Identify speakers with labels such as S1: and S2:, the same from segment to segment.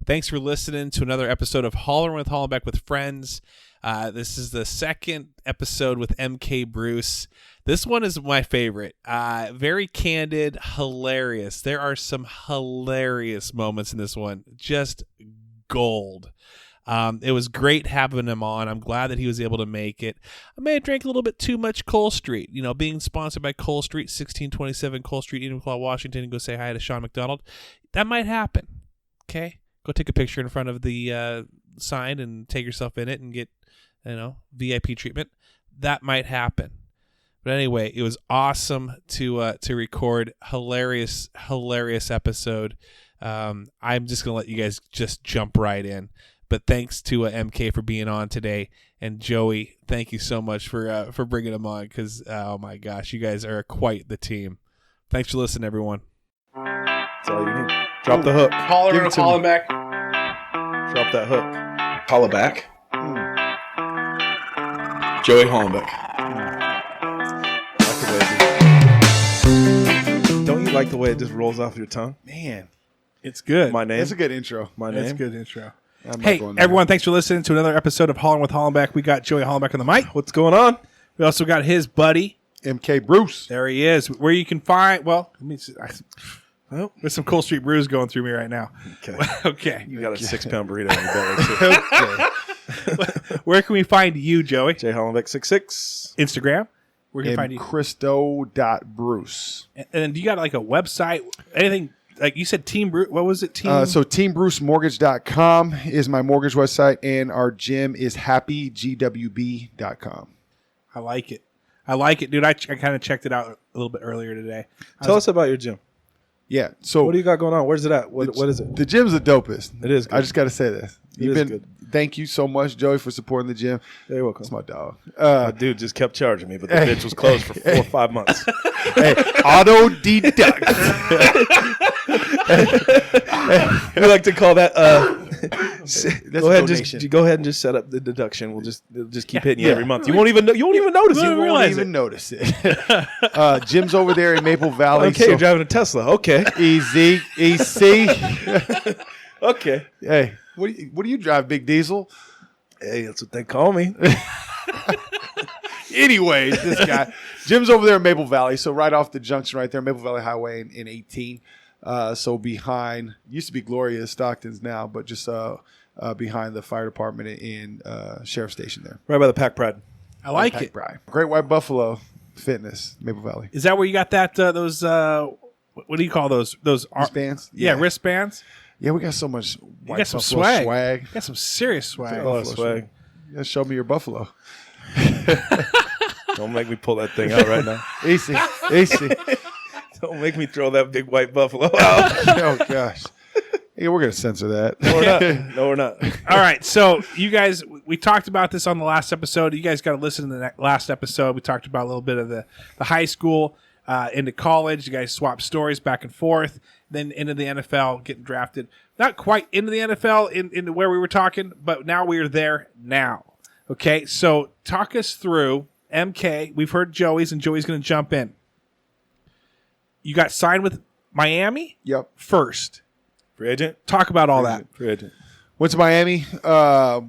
S1: Thanks for listening to another episode of Hollerin with Hollenbeck with Friends. This is the second episode with MK Bruce. This one is my favorite. Very candid, hilarious. There are some hilarious moments in this one. Just gold. It was great having him on. I'm glad that he was able to make it. I may have drank a little bit too much Cole Street. You know, being sponsored by Cole Street, 1627 Cole Street, Enumclaw, Washington, and go say hi to Sean McDonald. That might happen. Okay? Go take a picture in front of the sign and take yourself in it and get, VIP treatment. That might happen. But anyway, it was awesome to record. Hilarious episode. I'm just gonna let you guys just jump right in. But thanks to MK for being on today, and Joey, thank you so much for bringing him on, because oh my gosh, you guys are quite the team. Thanks for listening, everyone.
S2: That's all you need. Drop the hook.
S1: Hollerin with Hollenbeck.
S2: Drop that hook.
S3: Holleback. Joey Hollenbeck.
S2: Don't you like the way it just rolls off your tongue?
S1: Man, it's good.
S2: My name.
S4: That's a good intro.
S1: That's a good intro.
S4: I'm not
S1: Hey,
S4: going there.
S1: everyone, thanks for listening to another episode of Hollerin with Hollenbeck. We got Joey Hollenbeck on the mic.
S2: What's going on?
S1: We also got his buddy.
S4: MK Bruce.
S1: There he is. Where you can find, well, let me see. There's some Cole Street brews going through me right now.
S2: Okay.
S1: Okay.
S2: You got a 6-pound burrito in your belly, too.
S1: Where can we find you, Joey?
S2: J. Hollenbeck 66.
S1: Instagram. Where can we find you?
S4: Christo.Bruce.
S1: And then do you got like a website? Anything, like you said, Team Bruce. What was it? Team.
S4: So teambrucemortgage.com is my mortgage website, and our gym is happygwb.com.
S1: I like it, dude. I kind of checked it out a little bit earlier today.
S2: Tell us about your gym.
S4: Yeah. So
S2: What do you got going on? Where's it at? What is it?
S4: the gym's the dopest.
S2: It is good.
S4: I just got to say this.
S2: Good.
S4: Thank you so much, Joey, for supporting the gym.
S2: You're welcome.
S4: That's my dog.
S2: My dude just kept charging me, but the bitch was closed for 4 or 5 months.
S4: Hey, auto deduct.
S2: We like to call that.
S4: Go
S2: Go ahead and just set up the deduction. It'll just keep hitting you
S4: Yeah.
S2: every month. You won't even notice.
S4: You won't even notice it. Gym's over there in Maple Valley.
S2: Okay, you're driving a Tesla. Okay.
S4: Easy.
S2: Okay.
S4: Hey, what do you drive, Big Diesel?
S2: Hey, that's what they call me.
S4: Anyways, this guy. Jim's over there in Maple Valley, so right off the junction right there, Maple Valley Highway in 18. So behind, used to be Gloria Stockton's now, but just behind the fire department in Sheriff's Station there.
S2: Right by the Pack Pride.
S1: I like it.
S4: Great White Buffalo Fitness, Maple Valley.
S1: Is that where you got that? Those what do you call those? Those
S4: Wristbands?
S1: Yeah, wristbands.
S4: Yeah, we got so much
S1: You got some
S4: Buffalo
S1: swag. You got some serious swag.
S2: A lot of swag.
S4: Yeah, show me your Buffalo.
S2: Don't make me pull that thing out right now.
S4: Easy.
S2: Don't make me throw that big white buffalo out.
S4: Oh, gosh. Yeah, we're going to censor that.
S2: No, we're not.
S1: All right, so you guys, we talked about this on the last episode. You guys got to listen to the last episode. We talked about a little bit of the high school into college. You guys swapped stories back and forth. Then into the NFL, getting drafted. Not quite into the NFL, into where we were talking, but now we are there now. Okay, so talk us through MK. We've heard Joey's, and Joey's going to jump in. You got signed with Miami?
S4: Yep.
S2: First. Free agent?
S1: Talk about all that.
S2: Free agent.
S4: Went to Miami,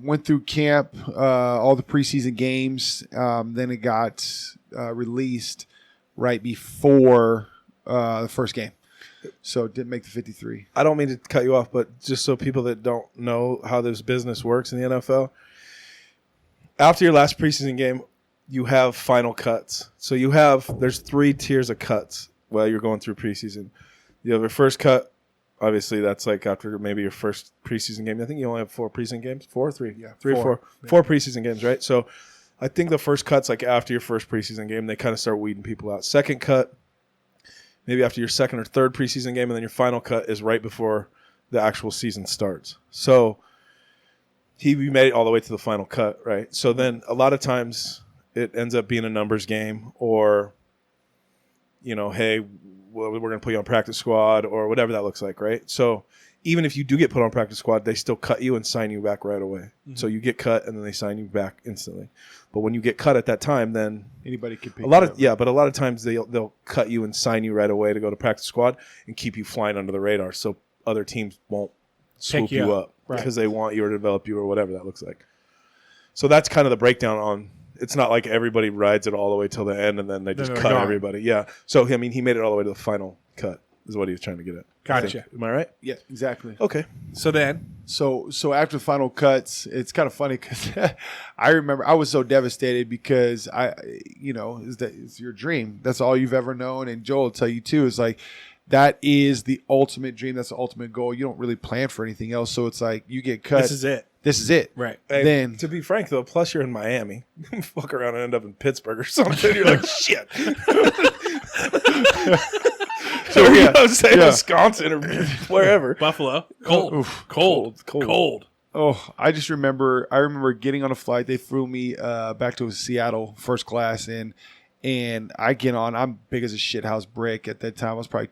S4: went through camp, all the preseason games. Then it got released right before the first game. So didn't make the 53.
S2: I don't mean to cut you off, but just so people that don't know how this business works in the NFL, after your last preseason game, you have final cuts. So there's 3 tiers of cuts while you're going through preseason. You have your first cut. Obviously, that's like after maybe your first preseason game. I think you only have 4 preseason games. 4 or 3? Yeah, 3 or 4. 4 preseason games, right? So I think the first cut's like after your first preseason game. They kind of start weeding people out. Second cut, maybe after your second or third preseason game, and then your final cut is right before the actual season starts. So he made it all the way to the final cut, right? So then a lot of times it ends up being a numbers game, or, hey, well, we're going to put you on practice squad, or whatever that looks like, right? So even if you do get put on practice squad, they still cut you and sign you back right away. Mm-hmm. So you get cut and then they sign you back instantly. But when you get cut at that time, then
S4: anybody can pick
S2: but a lot of times they'll cut you and sign you right away to go to practice squad and keep you flying under the radar, so other teams won't swoop
S1: you
S2: you
S1: up.
S2: up
S1: Right.
S2: because they want you or develop you or whatever that looks like. So that's kind of the breakdown on. It's not like everybody rides it all the way till the end and then they just
S1: they're
S2: cut
S1: gone.
S2: everybody. Yeah. So I mean, he made it all the way to the final cut. Is what he was trying to get at.
S1: Gotcha.
S2: Am I right?
S4: Yeah, exactly.
S2: Okay.
S1: So then,
S4: So after the final cuts, it's kind of funny because I remember I was so devastated because it's your dream. That's all you've ever known. And Joel will tell you too, is like, that is the ultimate dream. That's the ultimate goal. You don't really plan for anything else. So it's like you get cut.
S1: this is it.
S4: This is it.
S1: Right.
S2: Hey,
S4: Then
S2: to be frank though, plus you're in Miami, fuck around and end up in Pittsburgh or something. You're like shit. So you know what I'm saying, Wisconsin or wherever.
S1: Buffalo. Cold.
S4: Oof.
S1: Cold.
S4: Oh, I remember getting on a flight. They flew me back to Seattle first class, and I get on. I'm big as a shithouse brick at that time. I was probably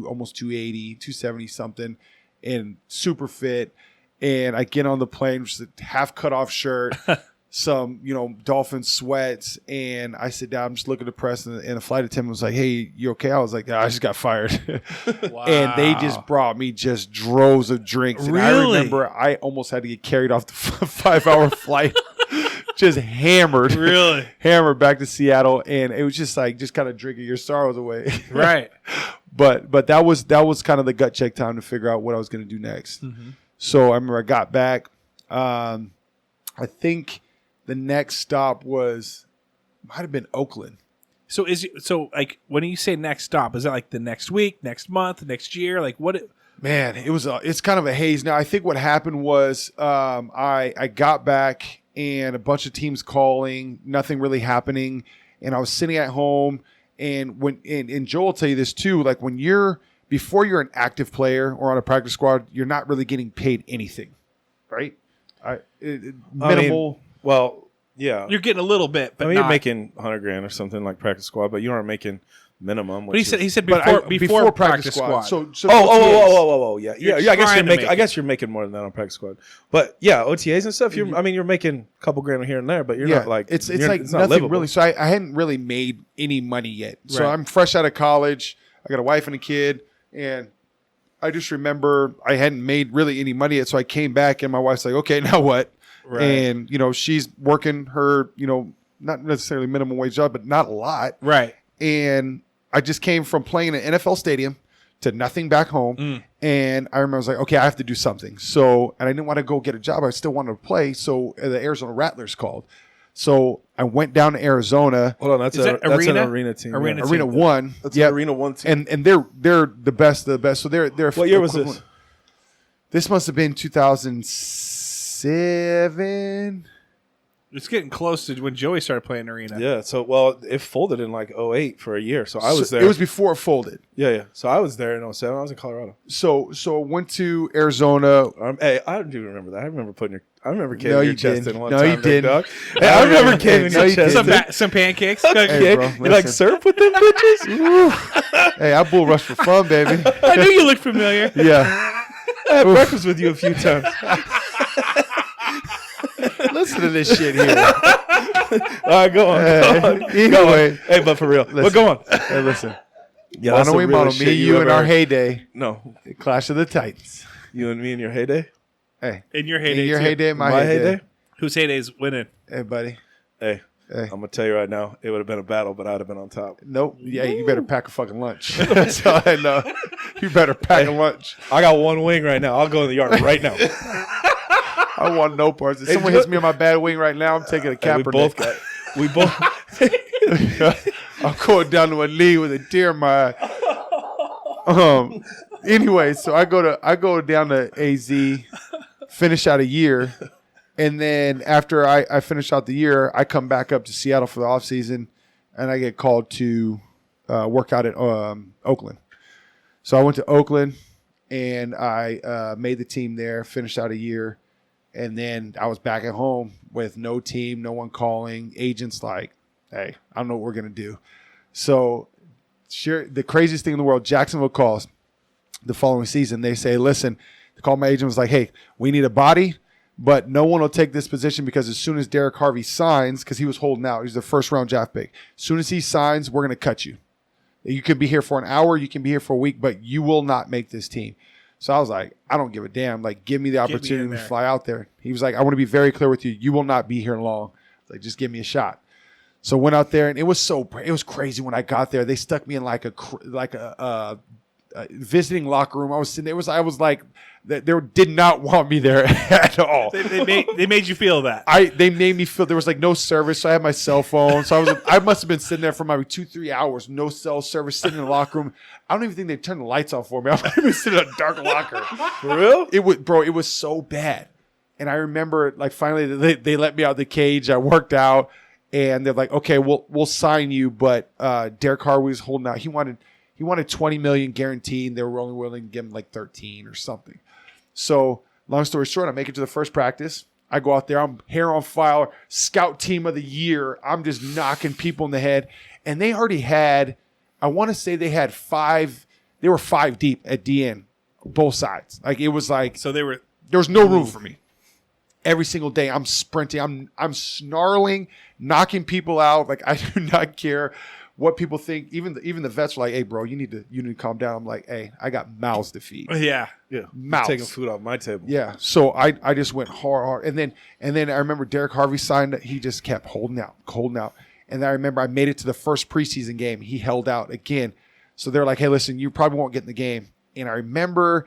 S4: almost 280, 270 something, and super fit. And I get on the plane, just a half cut off shirt, some dolphin sweats, and I sit down. I'm just looking depressed, and the flight attendant was like, "Hey, you okay?" I was like, "I just got fired."
S1: Wow.
S4: And they just brought me just droves of drinks. And I
S1: Really?
S4: remember I almost had to get carried off the 5-hour flight, just hammered.
S1: Really?
S4: Hammered back to Seattle. And it was just kind of drinking your sorrows away.
S1: Right.
S4: But that was kind of the gut check time to figure out what I was going to do next.
S1: Mm-hmm.
S4: So I remember I got back. I think the next stop might have been Oakland.
S1: So like when you say next stop, is that like the next week, next month, next year? Like what?
S4: Man, it's kind of a haze now. I think what happened was I got back and a bunch of teams calling, nothing really happening, and I was sitting at home. And and Joel will tell you this too. Like before you're an active player or on a practice squad, you're not really getting paid anything, right? Minimal.
S2: Well, yeah.
S1: You're getting a little bit, but
S2: you're
S1: not.
S2: making $100,000 or something like practice squad, but you aren't making minimum.
S1: But he said
S4: But
S1: before practice squad.
S4: So
S2: yeah.
S1: You're
S2: I guess
S1: trying to make
S2: I guess you're making more than that on practice squad. But yeah, OTAs and stuff. You're making a couple grand here and there, but you're not like
S4: it's
S2: you're-
S4: like
S2: not
S4: nothing
S2: livable.
S4: really. So I hadn't really made any money yet. So
S1: Right.
S4: I'm fresh out of college. I got a wife and a kid, and I just remember I hadn't made really any money yet. So I came back, and my wife's like, "Okay, now what?"
S1: Right.
S4: And she's working her not necessarily minimum wage job, but not a lot.
S1: Right.
S4: And I just came from playing in an NFL stadium to nothing back home. And I remember I was like, okay, I have to do something. So, and I didn't want to go get a job. I still wanted to play. So the Arizona Rattlers called. So I went down to Arizona.
S2: Hold on, that's
S1: Is that
S2: an
S1: Arena?
S2: arena team.
S1: Arena
S2: yeah.
S1: team.
S4: Arena 1.
S2: That's
S4: Yep.
S2: an Arena 1 team.
S4: And they're the best of the best. So they're
S2: What year was this?
S4: This must have been 2007.
S1: It's getting close to when Joey started playing arena.
S2: Yeah. So it folded in like 08 for a year. So I was
S4: So
S2: there.
S4: it was before it folded.
S2: Yeah. So I was there in 07. I was in Colorado.
S4: So I went to Arizona.
S2: Hey, I do remember that. I remember caving
S4: No,
S2: your
S4: you
S2: chest
S4: didn't.
S2: in one
S4: No,
S2: time.
S4: you
S2: big
S4: didn't.
S2: dog. Hey, I remember caving
S4: No,
S2: your
S4: you
S2: chest
S4: didn't.
S2: in.
S1: Some pancakes.
S2: Okay.
S4: bro,
S2: You like
S4: listen.
S2: surf with them bitches?
S4: Hey, I bull rush for fun, baby.
S1: I knew you looked familiar.
S4: Yeah.
S2: I had breakfast with you a few times.
S4: Listen to this shit here.
S2: All right, go on.
S4: Anyway.
S2: Hey, but for real. But go on.
S4: Hey, listen.
S2: Yeah,
S4: Mono we mono. Me, you, in our heyday.
S2: No.
S4: Clash of the Titans.
S2: You and me in your heyday?
S4: Hey.
S1: In your heyday.
S4: In your
S1: too.
S4: heyday, my heyday.
S1: Whose heydays winning?
S4: Hey, buddy.
S2: Hey.
S4: Hey.
S2: I'm going to tell you right now, it would have been a battle, but I'd have been on top.
S4: Nope. Yeah, you better pack a fucking lunch. That's all I know. You better pack a lunch.
S2: I got one wing right now. I'll go in the yard right now.
S4: I want no parts. If someone hits me on my bad wing right now, I'm taking a Kaepernick.
S2: We both.
S4: I'm going down to a knee with a tear in my eye. Anyway, so I go down to AZ, finish out a year, and then after I finish out the year, I come back up to Seattle for the off season, and I get called to work out at Oakland. So I went to Oakland, and I made the team there, finished out a year, and then I was back at home with no team, no one calling, agents like, hey, I don't know what we're going to do. So sure, the craziest thing in the world, Jacksonville calls the following season. They say, listen, they called my agent, was like, hey, we need a body, but no one will take this position because as soon as Derek Harvey signs, because he was holding out, he's the first round draft pick. As soon as he signs, we're going to cut you. You can be here for an hour, you can be here for a week, but you will not make this team. So I was like, I don't give a damn. Like, give me the
S1: in
S4: opportunity to
S1: there.
S4: fly out there. He was like, I want to be very clear with you. You will not be here long. Like, just give me a shot. So went out there, and it was crazy when I got there. They stuck me in like a visiting locker room. I was sitting there. I was like, they did not want me there at all.
S1: They made you feel that.
S4: They made me feel there was like no service. So I had my cell phone. So I must have been sitting there for maybe 2-3 hours, no cell service, sitting in the locker room. I don't even think they turned the lights off for me. I might have been sitting in a dark locker.
S2: For real?
S4: It was so bad. And I remember like finally they let me out of the cage. I worked out, and they're like, okay, we'll sign you, but Derek Harvey was holding out. He wanted $20 million guaranteed. They were only willing to give him like 13 or something. So long story short, I make it to the first practice. I go out there. I'm hair on fire, scout team of the year. I'm just knocking people in the head. And they already had, I want to say they had 5. They were 5 deep at DN, both sides. Like it was like,
S1: So there
S4: was no room for me. Every single day I'm sprinting. I'm snarling, knocking people out. Like I do not care what people think. Even the vets are like, "Hey, bro, you need to calm down." I'm like, "Hey, I got mouths to feed."
S1: Yeah.
S2: Yeah.
S4: Mouths.
S2: Taking food off my table.
S4: Yeah. So I just went hard. And then I remember Derek Harvey signed it. He just kept holding out. And I remember I made it to the first preseason game. He held out again. So they're like, "Hey, listen, you probably won't get in the game." And I remember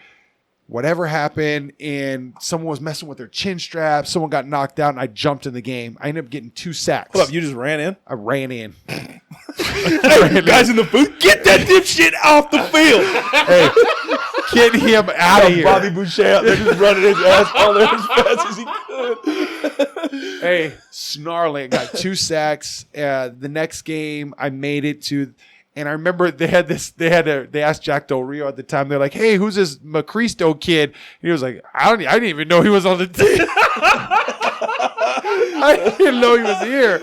S4: whatever happened, and someone was messing with their chin strap. Someone got knocked out, and I jumped in the game. I ended up getting 2 sacks.
S2: Hold up, you just ran in?
S4: I ran in.
S2: Hey, guys in the booth, get that dipshit off the field.
S4: Hey, get him out of here.
S2: Bobby Boucher out there just running his ass all there as fast as he could.
S4: Hey, snarling. Got 2 sacks. The next game, I made it to, and I remember they asked Jack Del Rio at the time. They're like, "Hey, who's this Macristo kid?" And he was like, I didn't even know he was on the team. I didn't know he was here.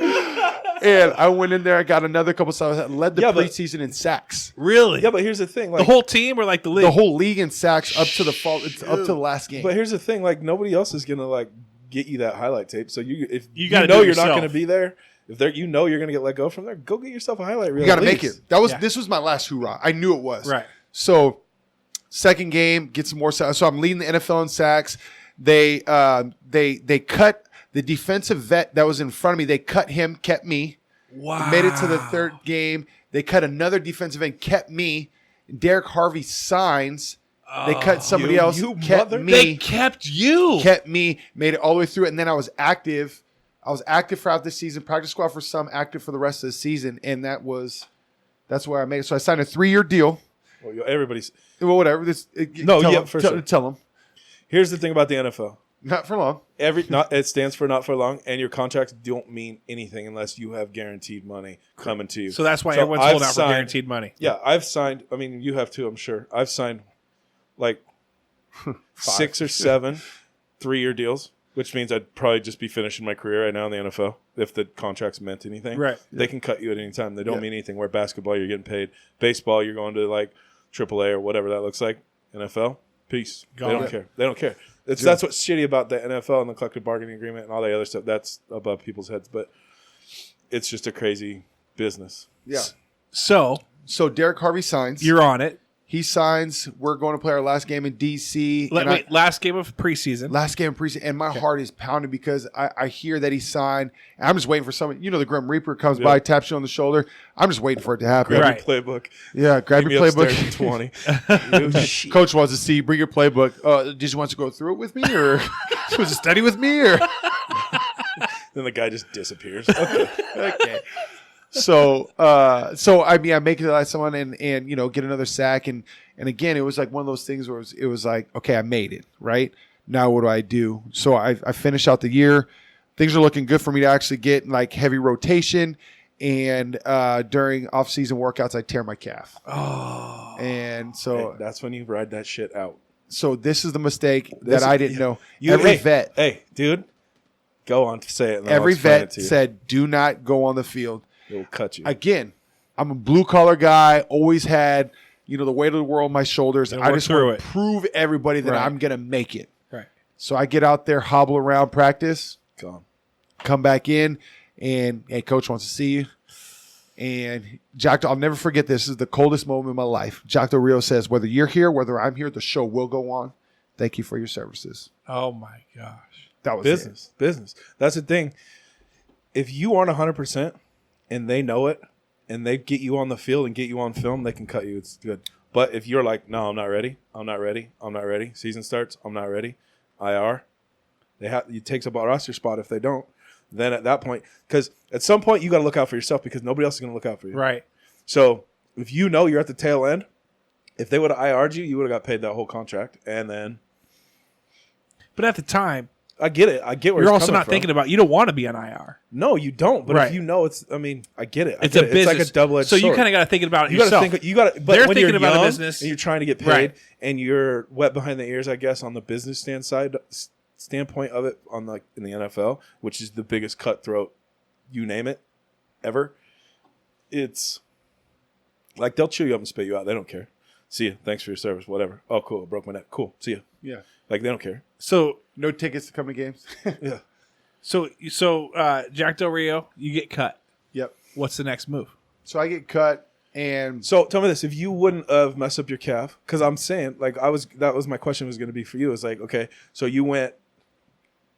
S4: And I went in there. I got another couple sacks. I led the preseason in sacks.
S1: Really?
S2: Yeah, but here's the thing. Like,
S1: The whole team or like the league?
S4: The whole league in sacks up to the fall, up to the last game.
S2: but here's the thing. Like, nobody else is gonna like get you that highlight tape. So if
S1: You
S2: you
S1: gotta
S2: know
S1: do it
S2: you're not
S1: yourself.
S2: gonna be there, if you're you're gonna get let go from there, go get yourself a highlight reel.
S4: You got to
S2: at
S4: make
S2: least.
S4: it. This was my last hoorah. I knew it was.
S1: Right.
S4: So, second game, get some more sacks. So I'm leading the NFL in sacks. They cut the defensive vet that was in front of me. They cut him, kept me.
S1: Wow.
S4: Made it to the third game. They cut another defensive end, kept me. Derek Harvey signs. They cut somebody else, kept me.
S1: They kept you.
S4: Kept me. Made it all the way through it, and then I was active. I was active throughout the season. Practice squad for some, active for the rest of the season, and that's where I made it. So I signed a 3-year deal.
S2: Well, everybody's.
S4: Well, whatever. Tell them.
S2: Here's the thing about the NFL.
S4: Not for long.
S2: It stands for not for long, and your contracts don't mean anything unless you have guaranteed money coming to you.
S1: So that's why everyone's holding out for guaranteed money.
S2: Yeah, I've signed. I mean, you have too, I'm sure. I've signed like 6 or 7 3-year deals, which means I'd probably just be finishing my career right now in the NFL if the contracts meant anything.
S1: Right.
S2: They can cut you at any time. They don't mean anything. Where basketball, you're getting paid. Baseball, you're going to like AAA or whatever that looks like. NFL, peace. They don't care. They don't care. That's what's shitty about the NFL and the collective bargaining agreement and all the other stuff. That's above people's heads, but it's just a crazy business.
S4: Yeah.
S1: So
S4: Derek Harvey signs.
S1: you're on it.
S4: He signs. We're going to play our last game in D.C.
S1: Last game of preseason.
S4: Last game in preseason. And my heart is pounding because I hear that he signed. And I'm just waiting for someone. You know, the Grim Reaper comes by, taps you on the shoulder. I'm just waiting for it to happen.
S2: Grab your playbook.
S4: Yeah, grab
S2: Meet
S4: your
S2: me upstairs
S4: playbook.
S2: at 20.
S4: Coach wants to see. Bring your playbook. Did you want to go through it with me, or was to study with me, or?
S2: Then the guy just disappears. Okay.
S4: So I mean, I make it to the last one and get another sack, and again, it was like one of those things where it was like, okay, I made it, right? Now what do I do? So I finish out the year. Things are looking good for me to actually get like heavy rotation, and during off-season workouts, I tear my calf.
S1: Oh.
S4: And so
S2: that's when you ride that shit out.
S4: So this is the mistake that I didn't know.
S2: Vet. Hey, dude, go on, say it. And
S4: every vet said, do not go on the field.
S2: It will cut you.
S4: Again, I'm a blue-collar guy, always had, the weight of the world on my shoulders. I just want to prove everybody that I'm going to make it.
S1: Right.
S4: So I get out there, hobble around, practice,
S2: Gone.
S4: come back in, and, hey, coach wants to see you. And Jack, I'll never forget this. This is the coldest moment of my life. Jack Del Rio says, whether you're here, whether I'm here, the show will go on. Thank you for your services.
S1: Oh, my gosh.
S4: That was
S2: business. That's the thing. If you aren't 100% and they know it and they get you on the field and get you on film, they can cut you. It's good. But if you're like, no, I'm not ready. Season starts. I'm not ready. IR. It takes up a roster spot if they don't. Then at that point, because at some point you got to look out for yourself because nobody else is going to look out for you.
S1: Right.
S2: So if you know you're at the tail end, if they would have IR'd you, you would have got paid that whole contract. And then.
S1: But at the time,
S2: I get it. I get where
S1: you're
S2: it's
S1: also
S2: coming
S1: not
S2: from.
S1: thinking about, you don't want to be on IR.
S2: No, you don't. But
S1: Right.
S2: if you know I get it.
S1: It's a business.
S2: It's like a double-edged sword.
S1: So you kind of got to think about it
S2: You
S1: yourself.
S2: got to think. You got to. But
S1: They're
S2: when
S1: thinking
S2: you're
S1: about
S2: young
S1: a business.
S2: and you're trying to get paid,
S1: Right.
S2: and you're wet behind the ears, I guess, on the business standpoint of it, in the NFL, which is the biggest cutthroat, you name it, ever. It's like they'll chew you up and spit you out. They don't care. See ya. Thanks for your service. Whatever. Oh, cool. I broke my neck. Cool. See ya.
S4: Yeah.
S2: Like they don't care.
S1: So
S4: No tickets to come to games.
S2: Yeah.
S1: So Jack Del Rio, you get cut.
S4: Yep.
S1: What's the next move?
S4: So I get cut, and
S2: So tell me this: if you wouldn't have messed up your calf, because I'm saying, that was my question was going to be for you. Is like, okay, so you went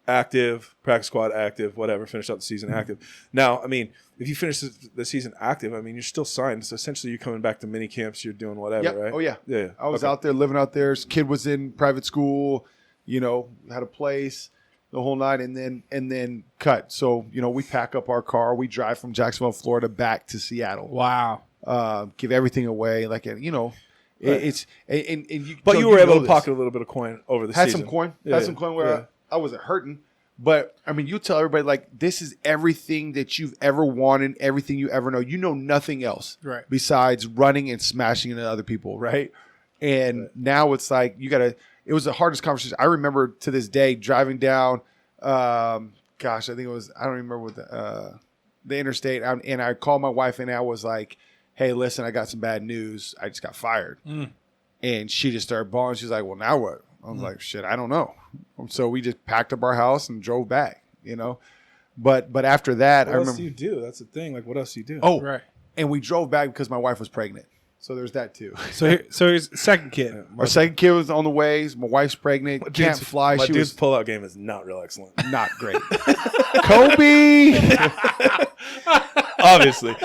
S2: active, practice squad active, whatever, finished out the season active. Now, I mean, if you finish the season active, I mean, you're still signed. So essentially, you're coming back to mini camps. You're doing whatever,
S4: Yep.
S2: right?
S4: Oh yeah.
S2: Yeah.
S4: I was
S2: Okay.
S4: out there living out there. Kid was in private school, had a place, the whole night, and then cut. So, we pack up our car, we drive from Jacksonville, Florida back to Seattle.
S1: Wow.
S4: Give everything away. Like, it's and you
S2: But
S4: so
S2: you were able
S4: know
S2: to pocket a little bit of coin over the
S4: had
S2: season.
S4: some coin.
S2: Yeah,
S4: Had some coin where
S2: yeah.
S4: I wasn't hurting. But I mean, you tell everybody like this is everything that you've ever wanted, everything you ever know. You know nothing else
S1: Right.
S4: besides running and smashing into other people, right? And now it's like it was the hardest conversation. I remember to this day driving down, I think it was, I don't remember what the interstate, and I called my wife and I was like, hey, listen, I got some bad news. I just got fired. And she just started bawling. She's like, well, now what? I was like, shit, I don't know. So we just packed up our house and drove back, But after that,
S2: What
S4: I
S2: else
S4: remember.
S2: do you do? That's the thing. Like, what else do you do?
S4: Oh,
S1: Right.
S4: and we drove back because my wife was pregnant. So there's that too.
S1: So here's the second kid.
S4: Our second kid was on the way. My wife's pregnant. Can't
S2: Dude's-
S4: fly.
S2: My
S4: She
S2: dude's
S4: was
S2: pull-out game is not real excellent.
S4: not great. Kobe.
S2: Obviously.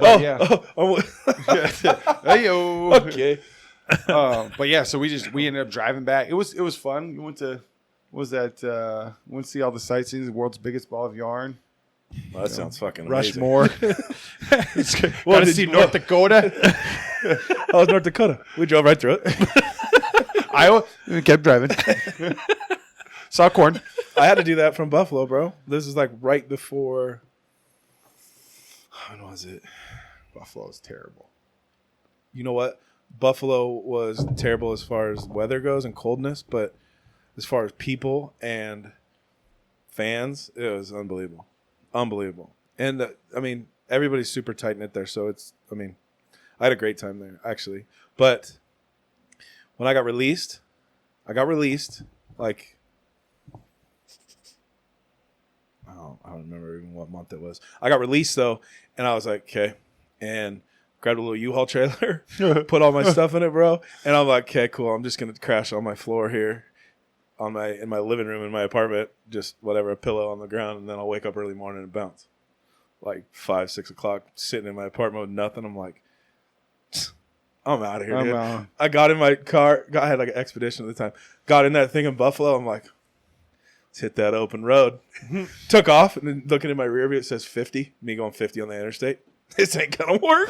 S4: Yeah.
S2: Oh,
S4: Hey yo.
S2: okay.
S4: But yeah, so we ended up driving back. It was fun. We went to went to see all the sightseeing. The world's biggest ball of yarn.
S2: Well, that sounds fucking amazing.
S4: Rushmore.
S2: Well,
S4: Got to see North Dakota.
S2: Oh, it's North Dakota. We drove right through it.
S4: Iowa. We kept driving. Saw corn.
S2: I had to do that from Buffalo, bro. This is like right before. When was it?
S4: Buffalo's terrible.
S2: You know what? Buffalo was terrible as far as weather goes and coldness, but as far as people and fans, it was unbelievable. Unbelievable. And I mean, everybody's super tight knit there, so I had a great time there, actually. But when I got released like, I don't remember even what month it was. I got released though, and I was like, okay, and grabbed a little U-Haul trailer, put all my stuff in it, bro, and I'm like, okay, cool. I'm just gonna crash on my floor here, in my living room in my apartment, just whatever, a pillow on the ground, and then I'll wake up early morning and bounce, like 5-6 o'clock, sitting in my apartment with nothing. I'm like, I'm out of here, dude.
S4: out.
S2: I got in my car. I had like an Expedition at the time. Got in that thing in Buffalo. I'm like, let's hit that open road. Took off, and then looking in my rear view, it says 50. Me going 50 on the interstate. This ain't gonna work.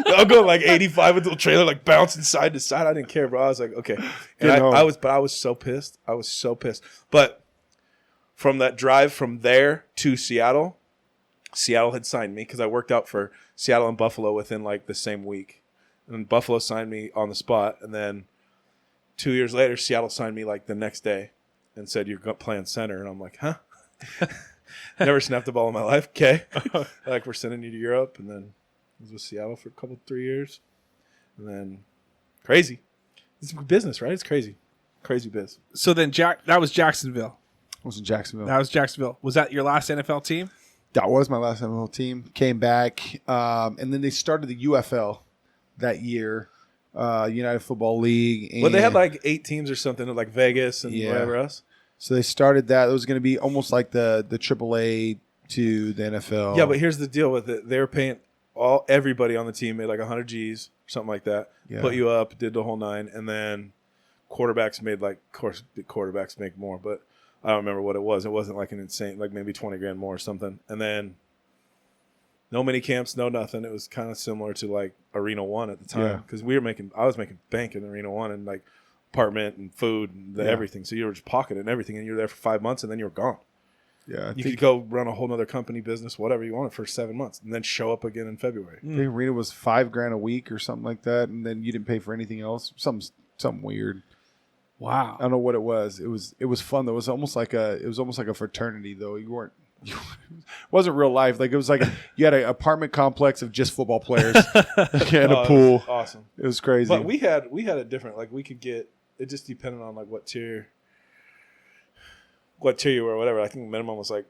S2: I'm going like 85 with the trailer, like bouncing side to side. I didn't care, bro. I was like, okay. And I was so pissed. But from that drive from there to Seattle had signed me because I worked out for Seattle and Buffalo within like the same week. And Buffalo signed me on the spot. And then 2 years later, Seattle signed me like the next day and said, you're playing center. And I'm like, huh? Never snapped the ball in my life. Okay. Like, we're sending you to Europe. And then I was with Seattle for 3 years. And then crazy. It's business, right? It's crazy. Crazy biz.
S1: So then that was Jacksonville.
S4: I was in Jacksonville.
S1: That was Jacksonville. Was that your last NFL team?
S4: That was my last NFL team. Came back, and then they started the UFL that year, United Football League. And
S2: But they had like 8 teams or something, like Vegas and
S4: Yeah.
S2: whatever else.
S4: so they started that. It was going to be almost like the AAA to the NFL.
S2: Yeah, but here's the deal with it. They were paying everybody on the team made like 100 G's, something like that.
S4: Yeah.
S2: Put you up, did the whole 9, and then quarterbacks made like, of course, quarterbacks make more, but I don't remember what it was. It wasn't like an insane, like maybe 20 grand more or something. And then no mini camps, no nothing. It was kind of similar to like Arena 1 at the
S4: Yeah.
S2: time because I was making bank in Arena 1 and like apartment and food and everything. So you were just pocketing everything, and you were there for 5 months, and then you were gone.
S4: yeah,
S2: You could go run a whole nother company business, whatever you wanted, for 7 months, and then show up again in February.
S4: I think arena was $5,000 a week or something like that, and then you didn't pay for anything else. Something weird.
S1: Wow.
S4: I don't know what it was. It was fun though. It was almost like a fraternity though. It wasn't real life. Like it was like you had an apartment complex of just football players. You had a
S2: it
S4: pool.
S2: was awesome.
S4: It was crazy.
S2: But we had it different. Like we could get it just depended on like what tier you were, or whatever. I think minimum was like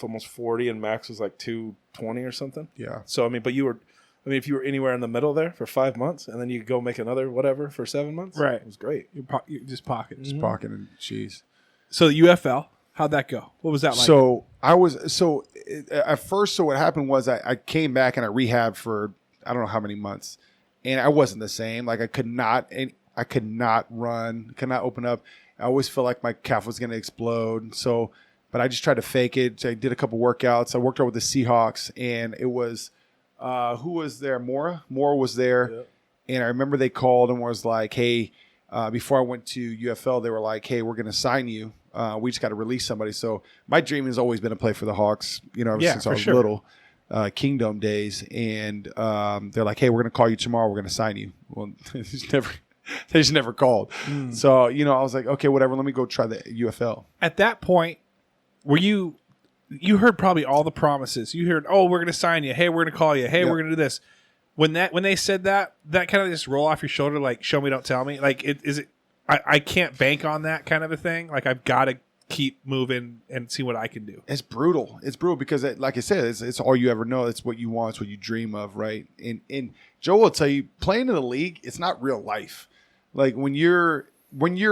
S2: almost 40, and max was like 220 or something.
S4: yeah.
S2: So if you were anywhere in the middle there for 5 months, and then you could go make another whatever for 7 months,
S1: Right.
S2: It was great.
S1: You're just pocketing.
S4: Just pocket and cheese.
S1: So UFL, how'd that go? What was that like?
S4: So at first. So what happened was I came back and I rehabbed for I don't know how many months, and I wasn't the same. Like I could not run, could not open up. I always felt like my calf was going to explode. So, but I just tried to fake it. So I did a couple workouts. I worked out with the Seahawks, and it was who was there? Mora was there,
S2: Yep.
S4: and I remember they called and was like, "Hey." Before I went to UFL, they were like, "Hey, we're going to sign you. We just got to release somebody." So my dream has always been to play for the Hawks. Ever since I was little, Kingdom days, and they're like, "Hey, we're going to call you tomorrow. We're going to sign you." Well, they just never called. So I was like, "Okay, whatever. Let me go try the UFL."
S1: At that point, were you heard probably all the promises. You heard, "Oh, we're going to sign you. Hey, we're going to call you. Hey,
S4: Yep.
S1: we're going to do this." When they said that kind of just roll off your shoulder, like, show me, don't tell me. Like, I can't bank on that kind of a thing. Like, I've got to keep moving and see what I can do.
S4: It's brutal. It's brutal because, like I said, it's all you ever know. It's what you want. It's what you dream of, right? And Joe will tell you, playing in the league, it's not real life. Like when you're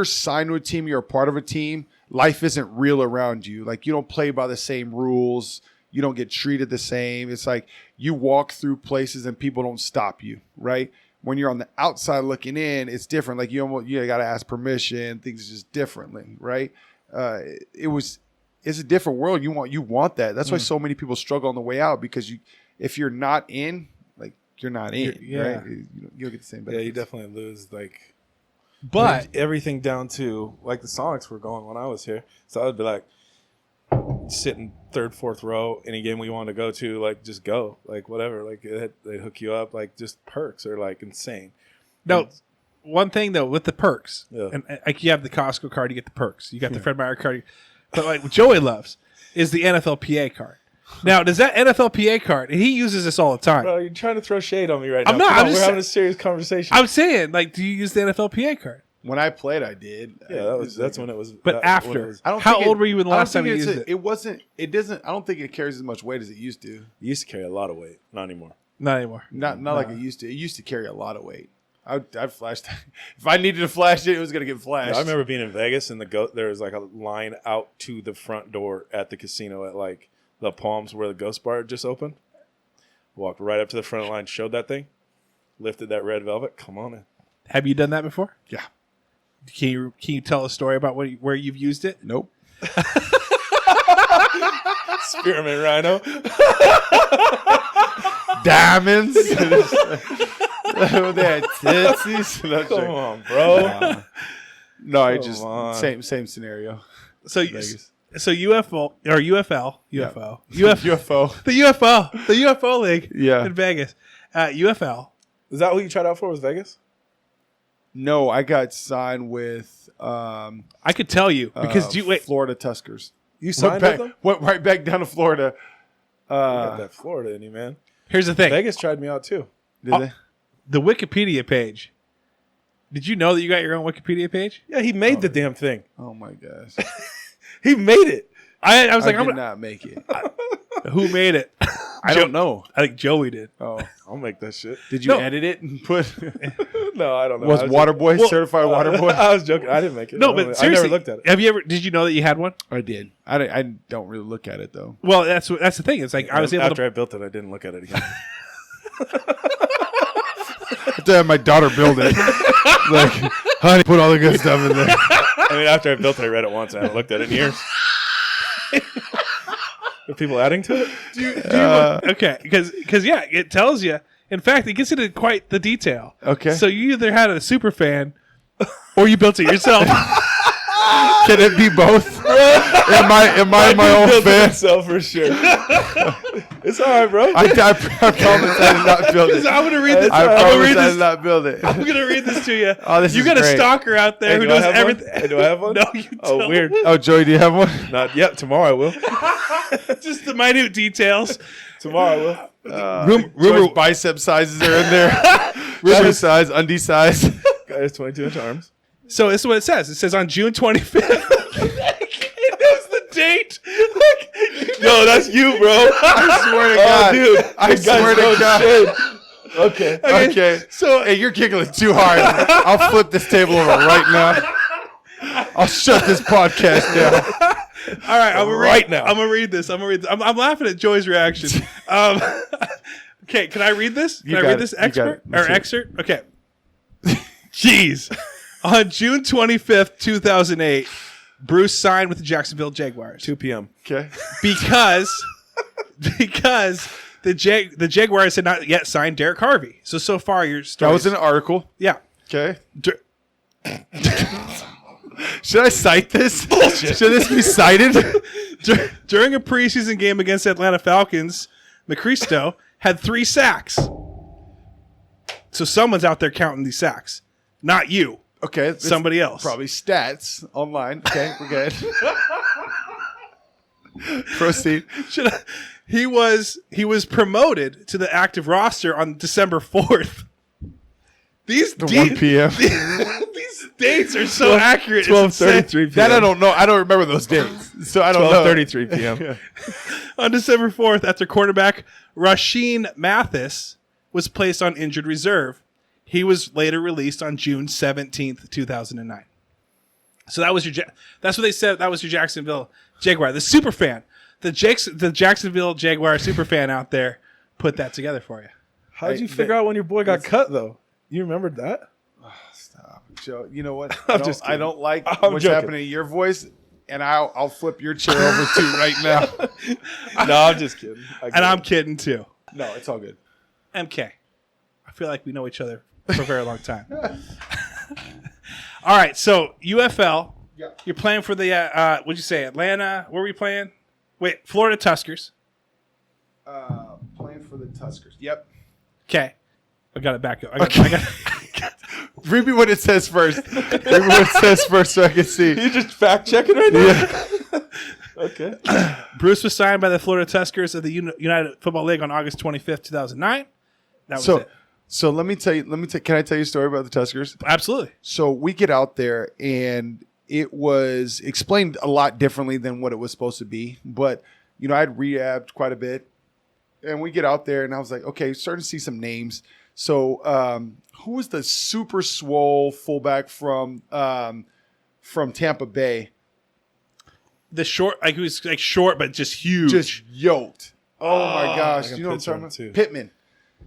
S4: signed to a team, you're a part of a team. Life isn't real around you. Like you don't play by the same rules. You don't get treated the same. It's like you walk through places and people don't stop you, right? When you're on the outside looking in, it's different. Like you got to ask permission. Things are just differently, right? It's a different world. You want that. That's why so many people struggle on the way out because if you're not in, like you're not in, right? You don't get the same benefits.
S2: Yeah, you definitely lose like.
S1: But
S2: everything down to like the Sonics were going when I was here, so I'd be like sitting third, fourth row, any game we wanted to go to, like just go, like whatever, like they'd hook you up, like just perks are like insane.
S1: no, one thing though with the perks,
S2: Yeah.
S1: and like you have the Costco card, you get the perks. You got the Fred Meyer card, but like what Joey loves is the NFLPA card. Now, does that NFLPA card? And he uses this all the time.
S2: Bro, you're trying to throw shade on me right now.
S1: I'm not.
S2: Come
S1: I'm
S2: on,
S1: just
S2: we're having a
S1: saying-
S2: serious conversation.
S1: I'm saying, like, do you use the NFLPA card?
S4: When I played, I did.
S2: Yeah, that's when it was.
S1: But
S2: when
S1: after,
S2: it was-
S4: I don't
S1: how
S4: think
S1: old were you when the
S4: I don't
S1: last time
S4: think
S1: you
S4: it's
S1: used it?
S4: It wasn't. It doesn't. I don't think it carries as much weight as it used to.
S2: it used to carry a lot of weight, not anymore.
S1: Not anymore.
S4: Not like it used to. It used to carry a lot of weight. I'd flash. If I needed to flash it, it was gonna get flashed.
S2: Yeah, I remember being in Vegas and there was like a line out to the front door at the casino at like the Palms where the Ghost Bar had just opened. Walked right up to the front of the line, showed that thing, lifted that red velvet. Come on in.
S1: Have you done that before?
S4: Yeah.
S1: Can you tell a story about where you've used it?
S4: Nope.
S2: Spearmint Rhino.
S4: Diamonds. They had tootsies.
S2: Come on, bro.
S4: No, I
S2: Come
S4: just
S2: on.
S4: same scenario.
S1: So
S4: Vegas.
S1: so UFO or UFL UFO
S4: UFO.
S1: the UFO league
S4: Yeah.
S1: in Vegas. UFL.
S2: Is that who you tried out for? Was Vegas?
S4: No, I got signed with
S1: I could tell you because
S4: Florida Tuskers.
S2: You signed
S4: Went
S2: with them?
S4: right back down to Florida.
S2: You got that Florida in you, man.
S1: Here's the thing.
S2: Vegas tried me out too.
S4: Did they?
S1: The Wikipedia page. Did you know that you got your own Wikipedia page?
S2: Yeah, he made the damn thing.
S4: Oh my gosh.
S2: He made it.
S1: I was like,
S4: I did not make it.
S1: who made it?
S2: I don't know.
S1: I think Joey did.
S2: Oh, I'll make that shit.
S4: Did you edit it and put?
S2: No, I don't know.
S4: Was Waterboy
S1: Well,
S4: certified Waterboy?
S2: I was joking. I didn't make it.
S1: No, but
S2: I
S1: seriously,
S2: never looked at it.
S1: Have you ever? Did you know that you had one?
S4: I did. I don't really look at it though.
S1: Well, that's the thing. It's like I was able
S2: After
S1: to.
S2: I built it, I didn't look at it again.
S4: I had my daughter build it. Like, honey, put all the good stuff in there.
S2: I mean, after I built it, I read it once. I haven't looked at it in years. Are people adding to it?
S1: Okay, because yeah, it tells you. In fact, it gets into quite the detail.
S4: Okay.
S1: So you either had a super fan, or you built it yourself.
S4: Can it be both? Am I my own
S2: built it
S4: fan?
S2: myself for sure. It's all right, bro.
S4: I promise I did not build it.
S1: I'm gonna read this.
S4: I
S1: I'm gonna
S4: promise
S1: read
S4: I
S1: this.
S4: did not build it.
S1: I'm gonna read this to you.
S4: Oh, this
S1: you
S4: is
S1: got a
S4: great.
S1: stalker out there who
S2: do I
S1: knows
S2: have
S1: everything.
S2: one? Hey, do I have one?
S1: No, you don't.
S2: Oh, weird.
S4: Oh, Joey, do you have one?
S2: Not yet. Tomorrow I will.
S1: Just the minute details.
S2: Tomorrow I will.
S1: Rumor
S4: Joey's bicep sizes are in there. Shoe size, undie size.
S2: Guy has 22-inch arms.
S1: So this is what it says. It says on June 25th. It knows the date.
S2: No, that's you, bro.
S4: I swear to God.
S2: dude.
S4: I swear to God.
S2: Shit. Okay.
S4: Okay.
S1: So
S4: Hey, you're giggling too hard. I'll flip this table over right now. I'll shut this podcast down.
S1: all right, I'm gonna
S2: Right
S1: read,
S2: now.
S1: I'm gonna read this. I'm laughing at Joey's reaction. Okay, can I read this? Can
S4: You
S1: I
S4: got
S1: read
S4: it.
S1: this
S4: You got
S1: expert
S4: it. Let's
S1: or
S4: hear it.
S1: excerpt? Okay. Jeez. On June 25th, 2008, Bruce signed with the Jacksonville Jaguars
S2: 2 p.m.
S4: Okay.
S1: because the Jaguars had not yet signed Derek Harvey. So far your story.
S4: That was an article.
S1: yeah.
S4: Okay. Should I cite this? Should this be cited?
S1: During a preseason game against Atlanta Falcons, McChristo had 3 sacks. So someone's out there counting these sacks, not you.
S4: Okay. this-
S1: Somebody else.
S4: Probably stats online. Okay, we're good. Proceed.
S1: He was promoted to the active roster on December 4th. These
S4: 1 p.m.
S1: these dates are so accurate. It's
S2: 12:33 p.m.
S4: That I don't know. I don't remember those dates, so I don't know.
S2: 12:33 p.m.
S1: insane. On December 4th, after quarterback Rasheem Mathis was placed on injured reserve, he was later released on June 17th, 2009. So that was that's what they said. That was your Jacksonville Jaguar, the super fan, the Jacksonville Jaguar super fan out there put that together for you.
S2: How did you figure out when your boy got cut, though? You remembered that?
S4: Stop, Joe. You know what?
S2: I'm just kidding.
S4: I don't like
S2: I'm
S4: what's
S2: joking.
S4: happening to your voice, and I'll flip your chair over too right now.
S2: No, I'm just kidding.
S1: And I'm kidding too.
S4: No, it's all good.
S1: MK, I feel like we know each other for a very long time. All right, so UFL,
S4: Yeah.
S1: you're playing for the what'd you say, Atlanta? Where were you playing? Wait, Florida Tuskers.
S4: Playing for the Tuskers. Yep.
S1: Okay, I got it back up. I got
S4: Read me what it says first. Read me what it says first so I can see.
S2: You just fact checking right now?
S4: Yeah.
S2: Okay.
S1: Bruce was signed by the Florida Tuskers of the United Football League on August 25th, 2009. That was it.
S4: So let me tell you. Can I tell you a story about the Tuskers?
S1: Absolutely.
S4: So we get out there, and it was explained a lot differently than what it was supposed to be. But I'd rehabbed quite a bit, and we get out there, and I was like, okay, starting to see some names. So who was the super swole fullback from Tampa Bay?
S1: The short, like he was like short but just huge.
S4: Just yoked. Oh my gosh!
S2: I can
S4: You know what I'm
S2: picture
S4: talking
S2: him
S4: about?
S2: too.
S4: Pittman.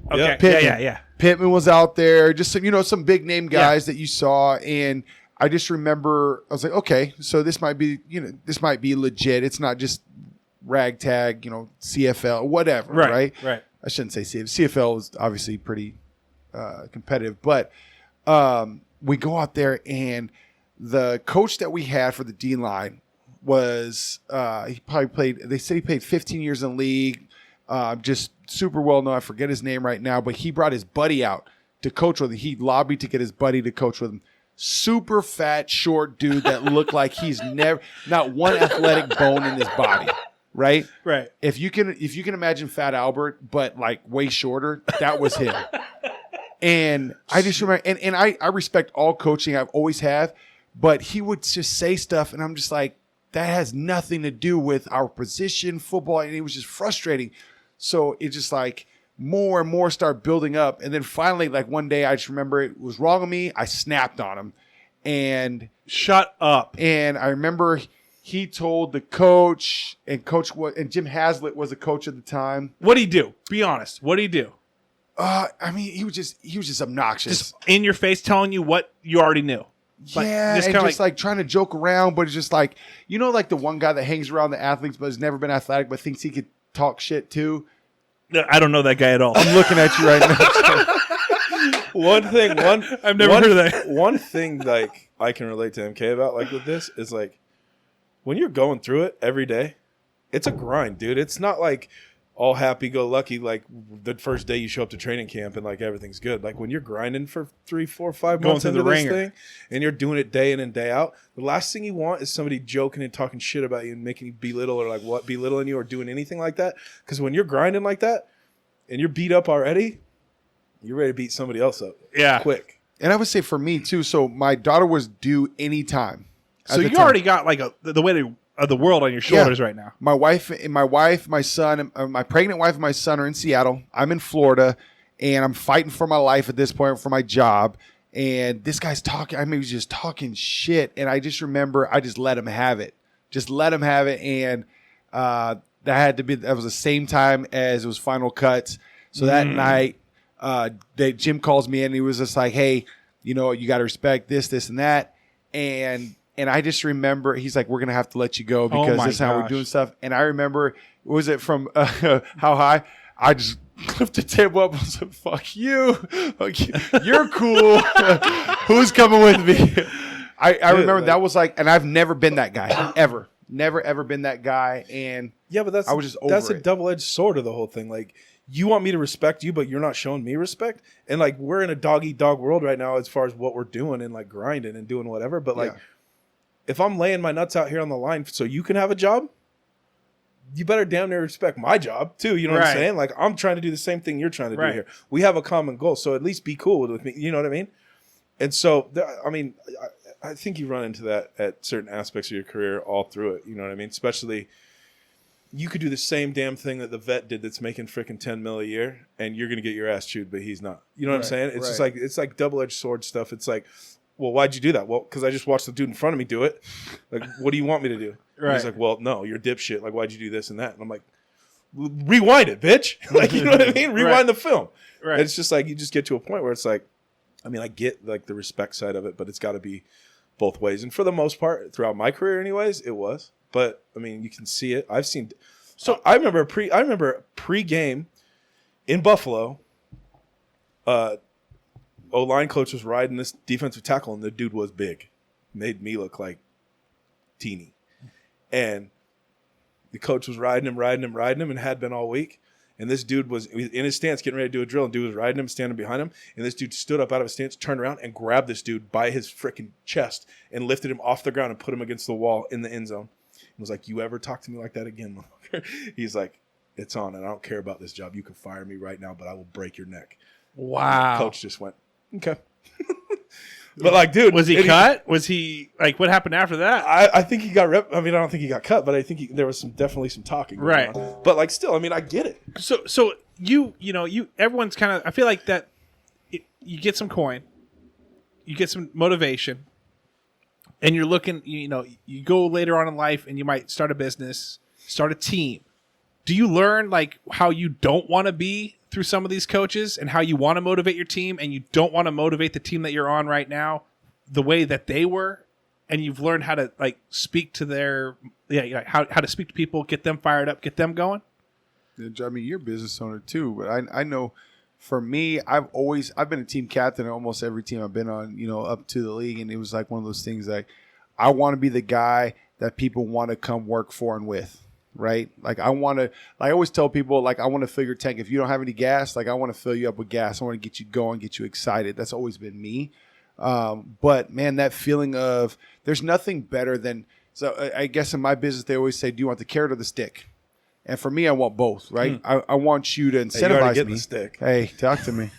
S1: okay.
S2: Yeah,
S1: Yeah,
S4: Pittman.
S1: yeah.
S4: Pittman was out there, just some big name guys that you saw, and I just remember I was like, okay, so this might be legit. It's not just ragtag, CFL, whatever, right?
S1: Right.
S4: I shouldn't say CFL. CFL is obviously pretty competitive, but we go out there, and the coach that we had for the D line was he probably played. They said he played 15 years in the league. Just super well known. I forget his name right now, but he brought his buddy out to coach with him. He lobbied to get his buddy to coach with him. Super fat, short dude that looked like he's not one athletic bone in his body. Right?
S1: Right.
S4: If you can imagine Fat Albert, but like way shorter, that was him. And I just remember, and I respect all coaching. I've always have, but he would just say stuff, and I'm just like, that has nothing to do with our position, football, and it was just frustrating. So it just like more and more start building up. And then finally, like one day I just remember it was wrong with me. I snapped on him. And
S5: shut up.
S4: And I remember he told the coach, and Jim Haslett was the coach at the time.
S5: What'd he do? Be honest. What'd he do?
S4: I mean, he was just obnoxious.
S5: Just in your face telling you what you already knew. Like,
S4: yeah,
S5: just
S4: and
S5: kinda
S4: just like trying to joke around, but it's just like, you know, like the one guy that hangs around the athletes but has never been athletic but thinks he could talk shit too.
S5: I don't know that guy at all.
S4: I'm looking at you right now.
S5: I've never heard of that.
S2: One thing like I can relate to MK about like with this is like when you're going through it every day, it's a grind, dude. It's not like all happy-go-lucky like the first day you show up to training camp and like everything's good. Like when you're grinding for 3, 4, 5
S5: Going
S2: months
S5: through
S2: into
S5: the
S2: this
S5: ringer.
S2: thing and you're doing it day in and day out, the last thing you want is somebody joking and talking shit about you and making you belittle or like belittling you or doing anything like that. Because when you're grinding like that and you're beat up already, you're ready to beat somebody else up.
S5: Yeah.
S2: Quick.
S4: And I would say for me too, so my daughter was due anytime.
S5: So you already got like the weight of the world on your shoulders right now.
S4: My wife, my son, my pregnant wife and my son are in Seattle. I'm in Florida, and I'm fighting for my life at this point for my job. And this guy's talking. I mean, he was just talking shit. And I just remember I just let him have it. And that was the same time as it was final cuts. So that night, Jim calls me in and he was just like, hey, you know, you got to respect this, and that. And I just remember he's like, we're going to have to let you go because this is how we're doing stuff. And I remember, was it from How High? I just clipped the table up and said, fuck you. You're cool. Who's coming with me? I remember that was like, and I've never been that guy, ever. Never, ever been that guy. And
S2: yeah, but
S4: I was just over
S2: a double-edged sword of the whole thing. Like, you want me to respect you, but you're not showing me respect. And like, we're in a dog-eat-dog world right now as far as what we're doing and like grinding and doing whatever. But like, if I'm laying my nuts out here on the line so you can have a job, you better damn near respect my job too. You know what I'm saying? Like, I'm trying to do the same thing you're trying to do here. We have a common goal, so at least be cool with me. You know what I mean? And so, I mean, I think you run into that at certain aspects of your career all through it. You know what I mean? Especially, you could do the same damn thing that the vet did that's making freaking $10 million a year, and you're going to get your ass chewed, but he's not. You know what I'm saying? It's just like, it's like double-edged sword stuff. It's like, well, why'd you do that? Well, because I just watched the dude in front of me do it. Like, what do you want me to do? And he's like, well, no, you're dipshit. Like, why'd you do this and that? And I'm like, rewind it, bitch. Like, you know what I mean? Rewind the film. Right. And it's just like, you just get to a point where it's like, I mean, I get like the respect side of it, but it's got to be both ways. And for the most part, throughout my career anyways, it was. But, I mean, you can see it. I've seen. So I remember pre-game in Buffalo, O-line coach was riding this defensive tackle, and the dude was big. Made me look like teeny. And the coach was riding him, and had been all week. And this dude was in his stance getting ready to do a drill, and dude was riding him, standing behind him. And this dude stood up out of his stance, turned around, and grabbed this dude by his freaking chest and lifted him off the ground and put him against the wall in the end zone. And was like, you ever talk to me like that again, motherfucker? He's like, it's on, and I don't care about this job. You can fire me right now, but I will break your neck.
S5: Wow.
S2: The coach just went, okay. But like, dude,
S5: was he cut? Was he like? What happened after that?
S2: I think he got I mean, I don't think he got cut, but I think there was definitely some talking going on. But like, still, I mean, I get it.
S5: So you know everyone's kind of. I feel like that. You get some coin, you get some motivation, and you're looking. You know, you go later on in life, and you might start a business, start a team. Do you learn like how you don't want to be through some of these coaches and how you want to motivate your team and you don't want to motivate the team that you're on right now the way that they were, and you've learned how to like speak to their how to speak to people, get them fired up, get them going?
S4: I mean, you're a business owner too, but I know for me, I've been a team captain at almost every team I've been on, you know, up to the league, and it was like one of those things like I want to be the guy that people want to come work for and with. Right? Like I always tell people, like, I want to fill your tank. If you don't have any gas, like I want to fill you up with gas. I want to get you going, get you excited. That's always been me. But man, that feeling of there's nothing better than, so I guess in my business, they always say, do you want the carrot or the stick? And for me, I want both, right? I want you to incentivize me.
S2: The stick.
S4: Hey, talk to me.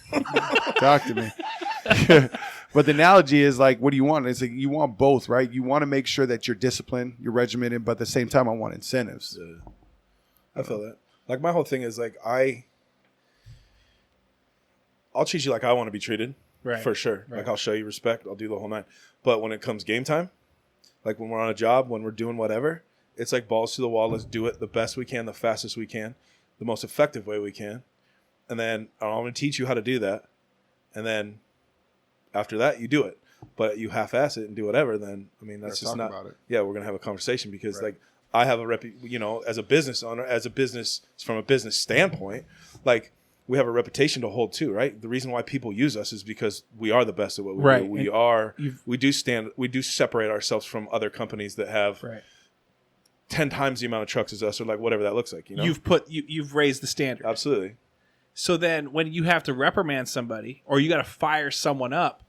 S4: Talk to me. But the analogy is like, what do you want? It's like you want both, right? You want to make sure that you're disciplined, you're regimented, but at the same time, I want incentives.
S2: Yeah. I feel that. Like my whole thing is like I'll treat you like I want to be treated,
S5: Right.
S2: for sure.
S5: Right.
S2: Like I'll show you respect. I'll do the whole nine. But when it comes game time, like when we're on a job, when we're doing whatever, it's like balls to the wall. Let's do it the best we can, the fastest we can, the most effective way we can. And then I'm going to teach you how to do that. And then after that, you do it. But you half-ass it and do whatever, then, I mean, that's just not.
S4: About it.
S2: Yeah, we're going to have a conversation because, like, I have a as a business owner, from a business standpoint, like, we have a reputation to hold too, right? The reason why people use us is because we are the best at what we do. We do separate ourselves from other companies that have 10 times the amount of trucks as us, or like whatever that looks like. You know,
S5: You've raised the standard.
S2: absolutely.
S5: So then when you have to reprimand somebody or you got to fire someone up,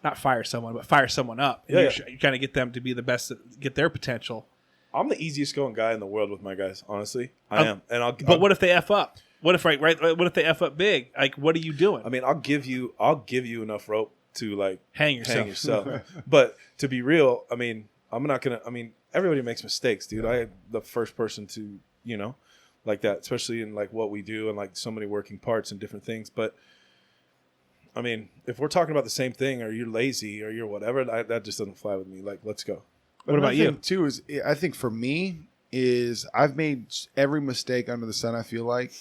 S5: not fire someone, but fire someone up, and you kind of get them to be the best, get their potential.
S2: I'm the easiest going guy in the world with my guys, honestly. I am. And
S5: But what if they F up? What if what if they F up big? Like, what are you doing?
S2: I mean, I'll give you enough rope to like
S5: Hang yourself.
S2: But to be real, I mean, I'm not gonna. I mean, everybody makes mistakes, dude. I am the first person to, like that, especially in like what we do and like so many working parts and different things. But I mean, if we're talking about the same thing, or you're lazy, or you're whatever, that just doesn't fly with me. Like, let's go.
S5: What about you?
S4: Too is I think for me is I've made every mistake under the sun. I feel like.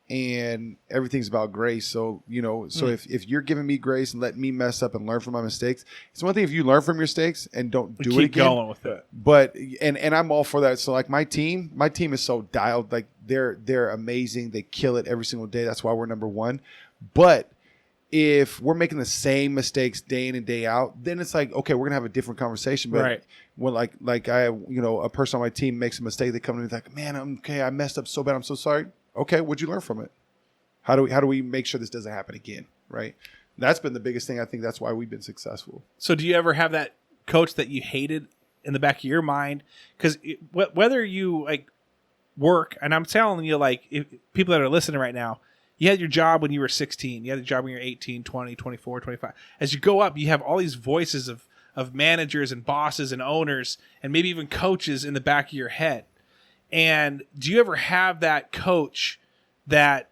S4: And everything's about grace. So, if you're giving me grace and letting me mess up and learn from my mistakes, it's one thing if you learn from your mistakes and don't do it again.
S5: Keep going with it.
S4: But and I'm all for that. So like my team is so dialed. Like they're amazing. They kill it every single day. That's why we're number one. But if we're making the same mistakes day in and day out, then it's like, okay, we're gonna have a different conversation. But when like I a person on my team makes a mistake, they come to me like, man, I messed up so bad. I'm so sorry. Okay, what'd you learn from it? How do we make sure this doesn't happen again? Right. That's been the biggest thing. I think that's why we've been successful.
S5: So do you ever have that coach that you hated in the back of your mind? Because whether you like work, and I'm telling you, like, if people that are listening right now, you had your job when you were 16. You had a job when you were 18, 20, 24, 25. As you go up, you have all these voices of managers and bosses and owners and maybe even coaches in the back of your head. And do you ever have that coach that,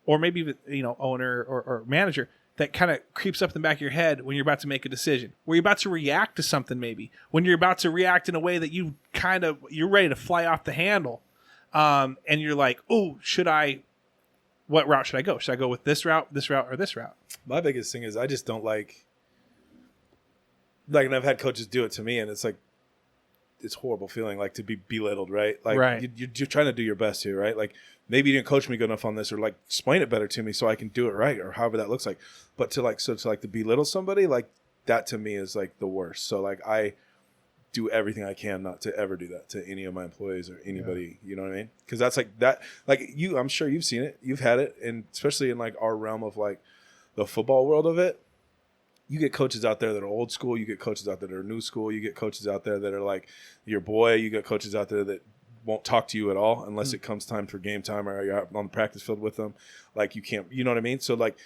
S5: or maybe owner or manager that kind of creeps up in the back of your head when you're about to make a decision, where you're about to react to something, maybe when you're about to react in a way that you're ready to fly off the handle, and you're like, oh, what route should I go? Should I go with this route, or this route?
S2: My biggest thing is I just don't like, and I've had coaches do it to me, and it's like, it's horrible feeling, like, to be belittled, right? Like, you're trying to do your best here, right? Like, maybe you didn't coach me good enough on this, or like explain it better to me so I can do it right, or however that looks like. But to belittle somebody, like, that to me is like the worst. So like I do everything I can not to ever do that to any of my employees or anybody. You know what I mean? Because that's like that. Like I'm sure you've seen it, you've had it, and especially in like our realm of like the football world of it. You get coaches out there that are old school. You get coaches out there that are new school. You get coaches out there that are like your boy. You get coaches out there that won't talk to you at all unless it comes time for game time or you're out on the practice field with them. Like you can't, you know what I mean? So like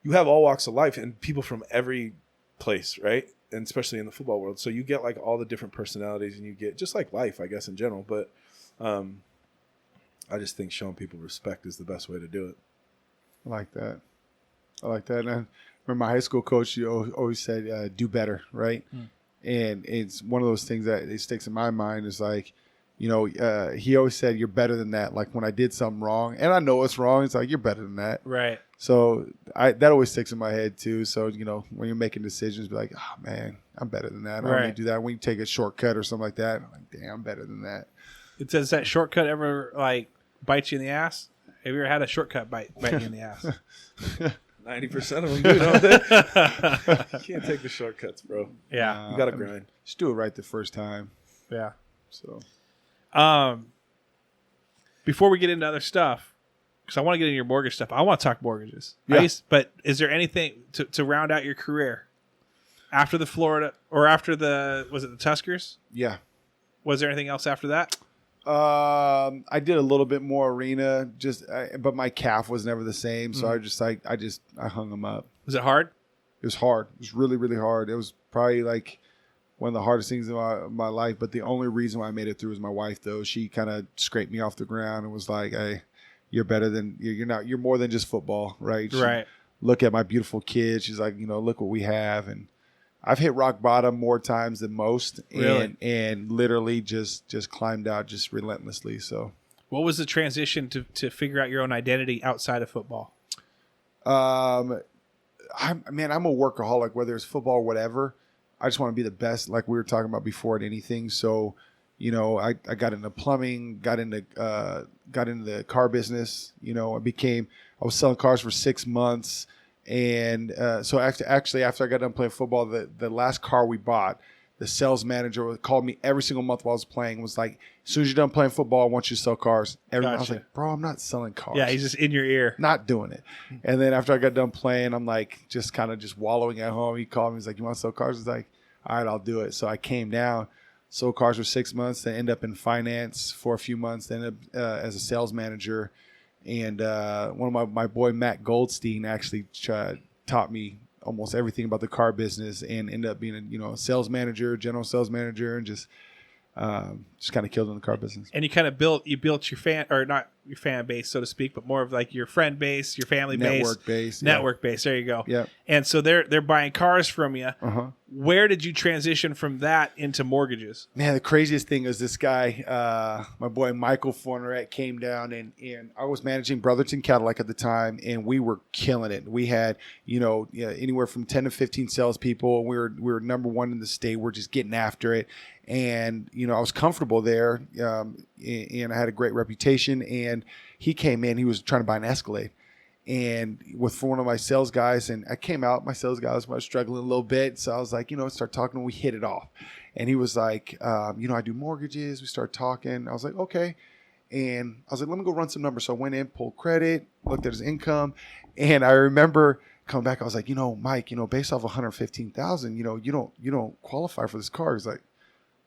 S2: you have all walks of life and people from every place, right? And especially in the football world. So you get like all the different personalities and you get just like life, I guess, in general. But I just think showing people respect is the best way to do it.
S4: I like that. And I remember my high school coach, always said, do better, right? And it's one of those things that it sticks in my mind is like, he always said, you're better than that. Like when I did something wrong, and I know it's wrong, it's like, you're better than that.
S5: Right.
S4: So that always sticks in my head too. So, when you're making decisions, be like, oh man, I'm better than that. I don't need to do that. When you take a shortcut or something like that, I'm like, damn, I'm better than that.
S5: Does that shortcut ever like bite you in the ass? Have you ever had a shortcut bite you in the ass?
S2: 90% of them do, don't they? You can't take the shortcuts, bro.
S5: Yeah.
S2: You got to grind.
S4: Just do it right the first time.
S5: Yeah.
S4: So,
S5: before we get into other stuff, because I want to get into your mortgage stuff, I want to talk mortgages.
S4: Yeah.
S5: But is there anything to round out your career after the Florida or after was it the Tuskers?
S4: Yeah.
S5: Was there anything else after that?
S4: I did a little bit more arena, but my calf was never the same. So I hung them up.
S5: Was it hard?
S4: It was hard. It was really, really hard. It was probably like one of the hardest things in my life. But the only reason why I made it through was my wife, though. She kind of scraped me off the ground and was like, "Hey, you're better than you're more than just football, right?"
S5: Right.
S4: Look at my beautiful kids. She's like, look what we have. And I've hit rock bottom more times than most.
S5: Really?
S4: And literally just climbed out just relentlessly. So
S5: What was the transition to figure out your own identity outside of football?
S4: I'm a workaholic, whether it's football or whatever. I just want to be the best, like we were talking about before, at anything. So, I got into plumbing, got into the car business. I was selling cars for 6 months. And so after I got done playing football, the last car we bought, the sales manager called me every single month while I was playing, was like, as soon as you're done playing football, I want you to sell cars. I was like, bro, I'm not selling cars.
S5: Yeah, he's just in your ear.
S4: Not doing it. And then after I got done playing, I'm like just kind of just wallowing at home. He called me. He's like, you want to sell cars? I was like, all right, I'll do it. So I came down, sold cars for 6 months, then ended up in finance for a few months, then ended up as a sales manager. And one of my boy, Matt Goldstein, actually taught me almost everything about the car business, and ended up being a sales manager, general sales manager, and just kind of killed in the car business.
S5: And you kind of built your fan, or not your fan base, so to speak, but more of like your friend base, your family base. Network base. There you go.
S4: Yeah.
S5: And so they're buying cars from you.
S4: Uh-huh.
S5: Where did you transition from that into mortgages?
S4: Man, the craziest thing is this guy, my boy Michael Forneret, came down, and I was managing Brotherton Cadillac at the time, and we were killing it. We had, anywhere from 10 to 15 salespeople. We were number one in the state. We're just getting after it. And, I was comfortable there, and I had a great reputation. And he came in, he was trying to buy an Escalade, and with one of my sales guys, and I came out, my sales guys was struggling a little bit. So I was like, start talking, and we hit it off. And he was like, I do mortgages. We started talking. I was like, okay. And I was like, let me go run some numbers. So I went in, pulled credit, looked at his income. And I remember coming back, I was like, Mike, based off 115,000, you don't qualify for this car. He's like,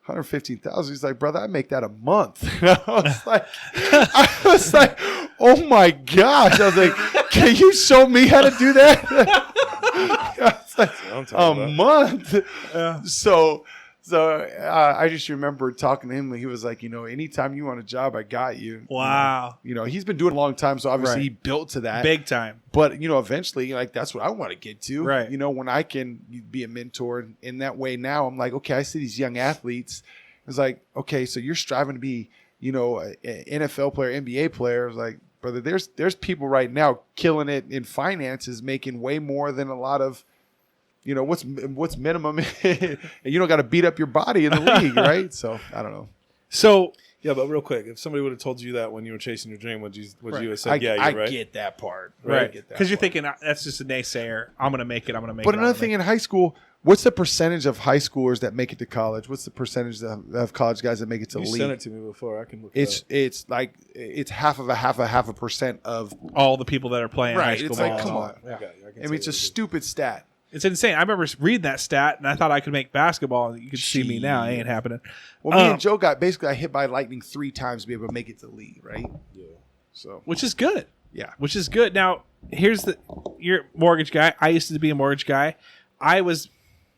S4: 115,000. He's like, brother, I make that a month. I was like, oh my gosh. I was like, can you show me how to do that? I was like, a month.
S5: Yeah.
S4: So I just remember talking to him, and he was like, anytime you want a job, I got you.
S5: Wow.
S4: He's been doing it a long time, so obviously
S5: Right.
S4: he built to that.
S5: Big time.
S4: But, eventually, that's what I want to get to.
S5: Right.
S4: When I can be a mentor in that way now, I'm like, okay, I see these young athletes. It's like, okay, so you're striving to be, an NFL player, NBA player. It's like, brother, there's people right now killing it in finances, making way more than a lot of, what's minimum. And you don't got to beat up your body in the league, right? So, I don't know.
S5: So
S2: Yeah, but real quick, if somebody would have told you that when you were chasing your dream, would you have said,
S4: I,
S2: yeah, you're
S4: I
S2: right?
S4: get that part.
S2: Right.
S4: I get that
S5: because you're
S4: part.
S5: thinking that's just a naysayer. I'm going to make it. I'm going to make it.
S4: But
S5: I'm
S4: another
S5: gonna
S4: thing
S5: make
S4: in high school, what's the percentage of high schoolers that make it to college? What's the percentage of college guys that make it to
S2: You
S4: league?
S2: sent it to me before. I can look it up.
S4: It's half a percent of
S5: all the people that are playing high
S4: right.
S5: school
S4: It's like,
S5: ball.
S4: come on.
S2: I got you. I can
S4: I mean, it's
S2: say
S4: a
S2: that.
S4: stupid stat.
S5: It's insane. I remember reading that stat, and I thought I could make basketball. You could see me now. It ain't happening.
S4: Well, me and Joe got hit by lightning 3 times to be able to make it to league, right?
S2: Yeah.
S4: So
S5: Which is good.
S4: yeah,
S5: Which is good. Now, you're a mortgage guy. I used to be a mortgage guy. I was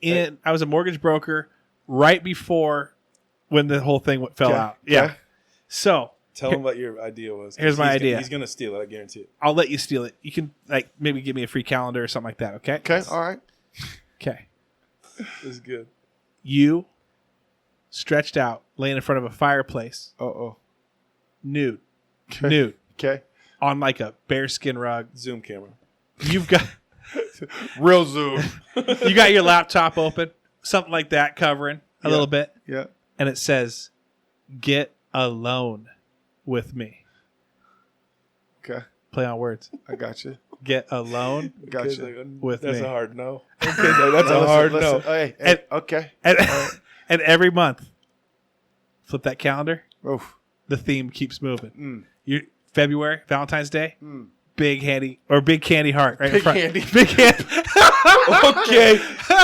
S5: a mortgage broker right before when the whole thing fell
S4: Okay.
S5: out. Yeah.
S4: Okay.
S5: So
S2: Tell him what your idea was. 'cause
S5: Here's my idea.
S2: He's going to steal it. I guarantee it.
S5: I'll let you steal it. You can maybe give me a free calendar or something like that. Okay.
S4: okay, all right.
S5: Okay.
S2: This is good.
S5: You stretched out, laying in front of a fireplace, nude,
S4: Okay,
S5: on like a bearskin rug.
S2: Zoom camera.
S5: You've got
S4: real zoom.
S5: you got your laptop open, something like that, covering a little bit,
S4: Yeah,
S5: and it says, "Get alone with me."
S4: okay,
S5: Play on words.
S4: I got you.
S5: Get alone.
S4: Gotcha.
S5: With
S2: That's
S5: me.
S2: a hard no. Okay, no, that's a hard no.
S4: Hey,
S5: And-
S4: okay.
S5: And, and every month, flip that calendar.
S4: Oof.
S5: The theme keeps moving.
S4: Mm.
S5: You February, Valentine's Day,
S4: Mm.
S5: big candy heart right in
S4: Big
S5: front.
S4: handy.
S5: Big handy.
S2: Okay.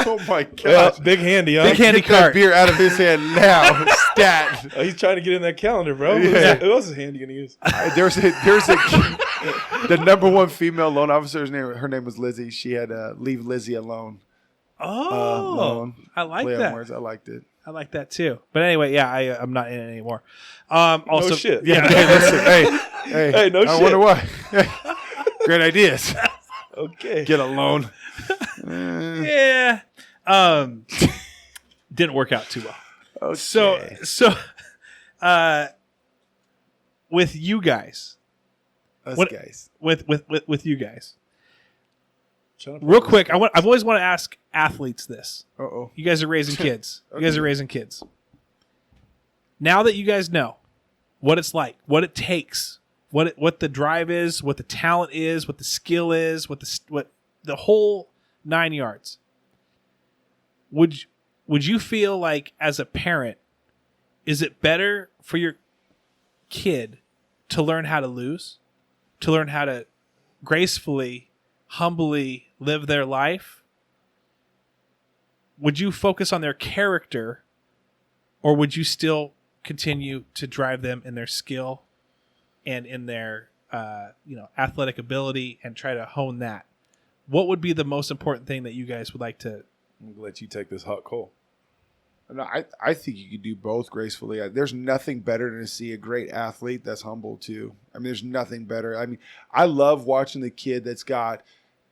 S4: Oh my
S2: Yeah,
S4: gosh.
S2: big handy, huh?
S5: Big handy
S4: Get that
S5: cart.
S4: beer out of his hand now. Stat.
S2: Oh, he's trying to get in that calendar, bro.
S4: Yeah.
S2: Who else is handy going to use?
S4: There's a The number one female loan officer's name, her name was Lizzie. She had leave Lizzie alone. Loan.
S5: I like
S4: Play on
S5: that.
S4: words. I liked it.
S5: I like that too. But anyway, yeah, I'm not in it anymore. Also,
S2: No shit.
S5: Yeah,
S4: Hey, listen. Hey,
S2: no
S4: I
S2: shit.
S4: wonder why. Great ideas.
S2: Okay.
S4: Get a loan.
S5: yeah. Didn't work out too well.
S4: Okay.
S5: So, with you guys,
S4: Us
S5: what-
S4: guys.
S5: with you guys, real quick, I've always want to ask athletes this.
S4: Uh-oh.
S5: You guys are raising kids. You guys are raising kids. Now that you guys know what it's like, what it takes, what the drive is, what the talent is, what the skill is, what the whole 9 yards. Would you feel like, as a parent, is it better for your kid to learn how to lose, to learn how to gracefully, humbly live their life? Would you focus on their character, or would you still continue to drive them in their skill and in their athletic ability and try to hone that? What would be the most important thing that you guys would like to?
S2: I'm gonna let you take this hot coal.
S4: No, I think you could do both gracefully. There's nothing better than to see a great athlete that's humble too. I mean, there's nothing better. I mean, I love watching the kid that's got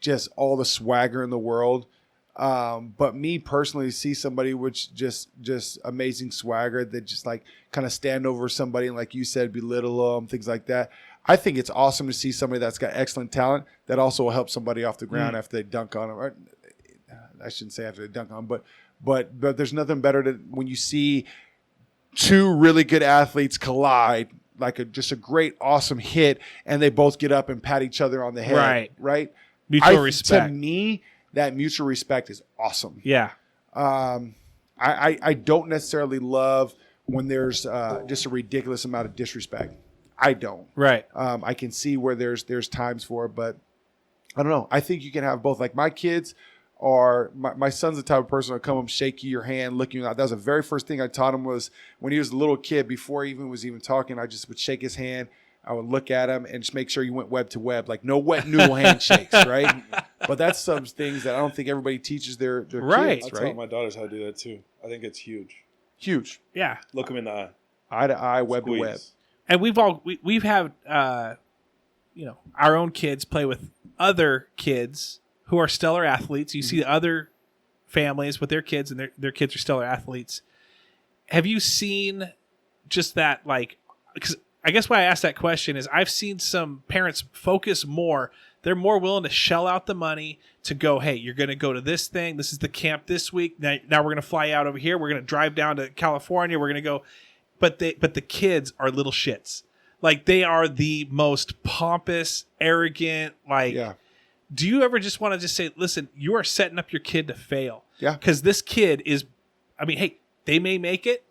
S4: just all the swagger in the world. But me personally, see somebody which just amazing swagger that just like kind of stand over somebody and, like you said, belittle them, things like that. I think it's awesome to see somebody that's got excellent talent that also will help somebody off the ground after they dunk on them. Or, I shouldn't say after they dunk on them, but there's nothing better than when you see two really good athletes collide, like just a great, awesome hit, and they both get up and pat each other on the head. Right.
S5: Mutual respect.
S4: To me, that mutual respect is awesome.
S5: Yeah.
S4: I don't necessarily love when there's just a ridiculous amount of disrespect. I don't.
S5: Right.
S4: I can see where there's times for it, but I don't know. I think you can have both. Like my kids are, my son's the type of person who'll come up, shake you your hand, look you out. That was the very first thing I taught him was when he was a little kid, before he even was talking, I just would shake his hand. I would look at him and just make sure you went web to web, like no wet noodle handshakes, right? But that's some things that I don't think everybody teaches their
S5: Right.
S4: kids,
S2: I tell
S4: right?
S2: my daughters how to do that too. I think it's huge.
S4: Huge.
S5: Yeah.
S2: Look them in the eye.
S4: Eye to eye, web
S2: Squeeze.
S4: to web.
S5: And we've had our own kids play with other kids who are stellar athletes. You see other families with their kids, and their kids are stellar athletes. Have you seen just that? Like, because I guess why I asked that question is I've seen some parents focus more. They're more willing to shell out the money to go, hey, you're going to go to this thing. This is the camp this week. Now we're going to fly out over here. We're going to drive down to California. We're going to go. But the kids are little shits. Like, they are the most pompous, arrogant, like,
S4: Yeah.
S5: do you ever just want to just say, listen, you are setting up your kid to fail?
S4: Yeah.
S5: Because this kid is, I mean, hey, they may make it,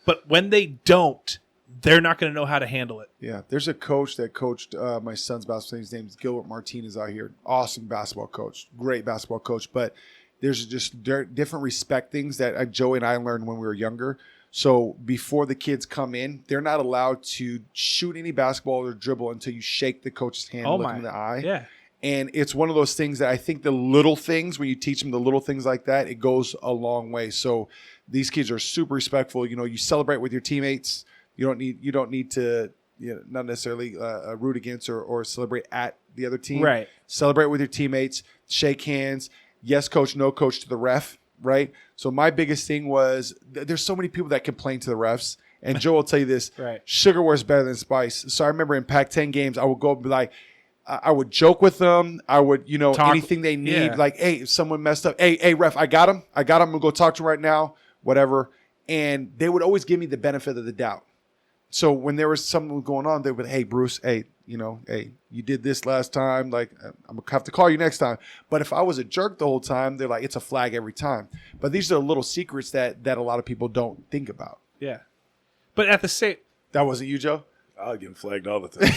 S5: but when they don't, they're not going to know how to handle it.
S4: Yeah, there's a coach that coached my son's basketball team. His name is Gilbert Martinez out here. Awesome basketball coach. Great basketball coach. But there's just different respect things that Joey and I learned when we were younger. So before the kids come in, they're not allowed to shoot any basketball or dribble until you shake the coach's hand and look him in the eye.
S5: Yeah.
S4: And it's one of those things that I think the little things, when you teach them the little things like that, it goes a long way. So these kids are super respectful. You know, you celebrate with your teammates. You don't need to, not necessarily root against or celebrate at the other team.
S5: Right.
S4: Celebrate with your teammates. Shake hands. Yes, coach. No, coach to the ref. Right. So my biggest thing was there's so many people that complain to the refs, and Joe will tell you this.
S5: Right.
S4: Sugar was better than spice. So I remember in Pac-10 games, I would go and be like, I would joke with them. I would,
S5: Talk.
S4: anything they need.
S5: Yeah.
S4: Like, hey, if someone messed up, hey, ref, I got him. I'm going to go talk to him right now, whatever. And they would always give me the benefit of the doubt. So when there was something going on, they would, hey, Bruce, hey, you did this last time. Like, I'm going to have to call you next time. But if I was a jerk the whole time, they're like, it's a flag every time. But these are little secrets that a lot of people don't think about.
S5: Yeah. But at the same,
S4: That wasn't you, Joe?
S2: I was getting flagged all the time.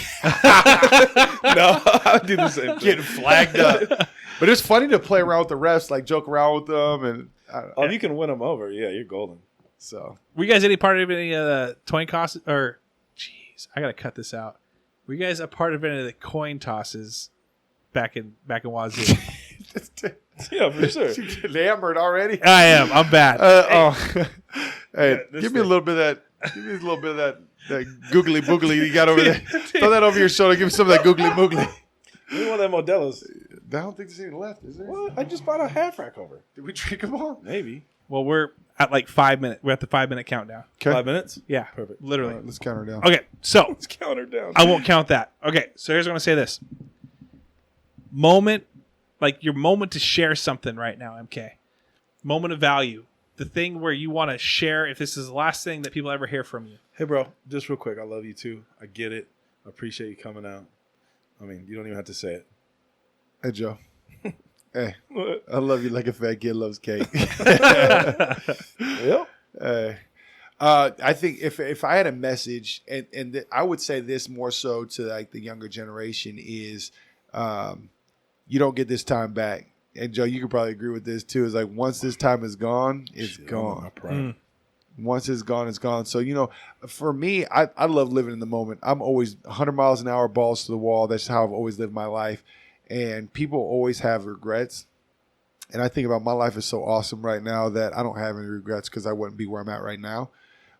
S2: No, I do the same thing.
S4: Getting flagged up. But it's funny to play around with the refs, like joke around with them. And
S2: Oh, if you can win them over, yeah, you're golden.
S4: so.
S5: were you guys any part of any of the toy costs? Or, jeez, I got to cut this out. Were you guys a part of any of the coin tosses back in Wazoo?
S2: Yeah, for sure.
S4: Hammered already.
S5: I am. I'm bad.
S4: Hey, give me a little bit of that. Give me a little bit of that googly boogly you got over there. Throw that over your shoulder. Give me some of that googly moogly.
S2: We want that Modelo's.
S4: I don't think there's any left, is there?
S2: Well, I just bought a half rack over.
S4: Did we drink them all?
S2: Maybe.
S5: Well, we're at like 5 minutes. We're at the 5-minute countdown.
S2: 5 minutes?
S5: Yeah.
S2: Perfect.
S5: Literally.
S4: All right, let's count her down.
S5: Okay. So
S2: Let's count her down.
S5: I won't count that. Okay. So here's what I'm going to say this. Moment, like your moment to share something right now, MK. Moment of value. The thing where you want to share if this is the last thing that people ever hear from you.
S2: Hey, bro, just real quick. I love you, too. I get it. I appreciate you coming out. I mean, you don't even have to say it.
S4: Hey, Joe. Hey, I love you like a fat kid loves cake.
S2: Yeah.
S4: I think if I had a message, and I would say this more so to like the younger generation is, you don't get this time back. And Joe, you could probably agree with this too. Is like once this time is gone, it's gone. Once it's gone, it's gone. So for me, I love living in the moment. I'm always 100 miles an hour, balls to the wall. That's how I've always lived my life. And people always have regrets. And I think about my life is so awesome right now that I don't have any regrets because I wouldn't be where I'm at right now.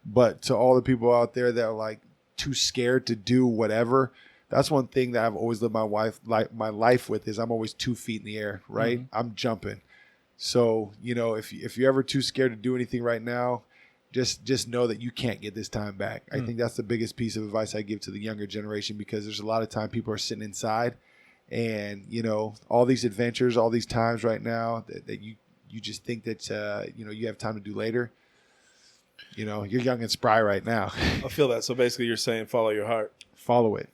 S4: But to all the people out there that are like too scared to do whatever, that's one thing that I've always lived my life with is I'm always 2 feet in the air, right? Mm-hmm. I'm jumping. So, if you're ever too scared to do anything right now, just know that you can't get this time back. I think that's the biggest piece of advice I give to the younger generation because there's a lot of time people are sitting inside and, all these adventures, all these times right now that you just think that, you have time to do later. You're young and spry right now.
S2: I feel that. So basically you're saying follow your heart.
S4: Follow it.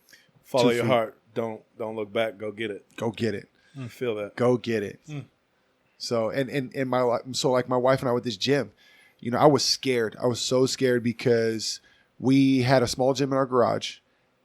S2: Follow your heart. Don't look back. Go get it.
S4: Go get it.
S2: I feel that.
S4: Go get it. So like my wife and I with this gym, I was scared. I was so scared because we had a small gym in our garage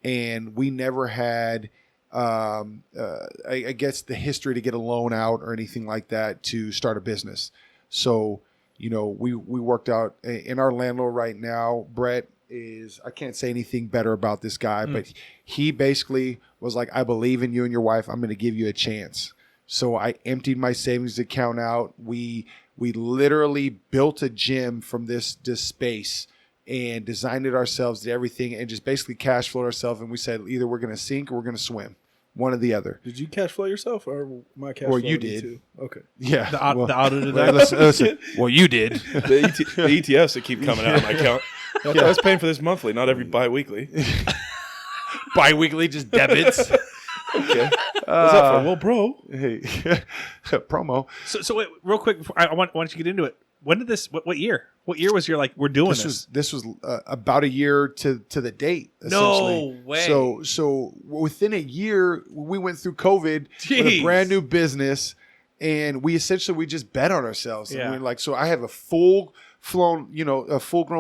S4: and we never had I guess the history to get a loan out or anything like that to start a business. So, we worked out in our landlord right now. Brett I can't say anything better about this guy, but he basically was like, I believe in you and your wife. I'm going to give you a chance. So I emptied my savings account out. We literally built a gym from this space and designed it ourselves, did everything, and just basically cash flowed ourselves. And we said, either we're going to sink or we're going to swim. One or the other.
S2: Did you cash flow yourself or my cash flow?
S4: Well, you did.
S2: Too? Okay.
S4: Yeah.
S5: The auto deduction.
S4: Listen. Well, you did.
S2: The ETFs that keep coming out of my account. I was paying for this monthly, not every bi-weekly.
S4: Bi-weekly, just debits.
S2: Okay. What's up for? Well, bro.
S4: Hey, promo.
S5: So wait, real quick, before, I want you to get into it. When did this? What year? What year was your we're doing this?
S4: This was about a year to the date.
S5: No way.
S4: So within a year, we went through COVID with a brand new business, and we just bet on ourselves.
S5: Yeah.
S4: And so I have a full-grown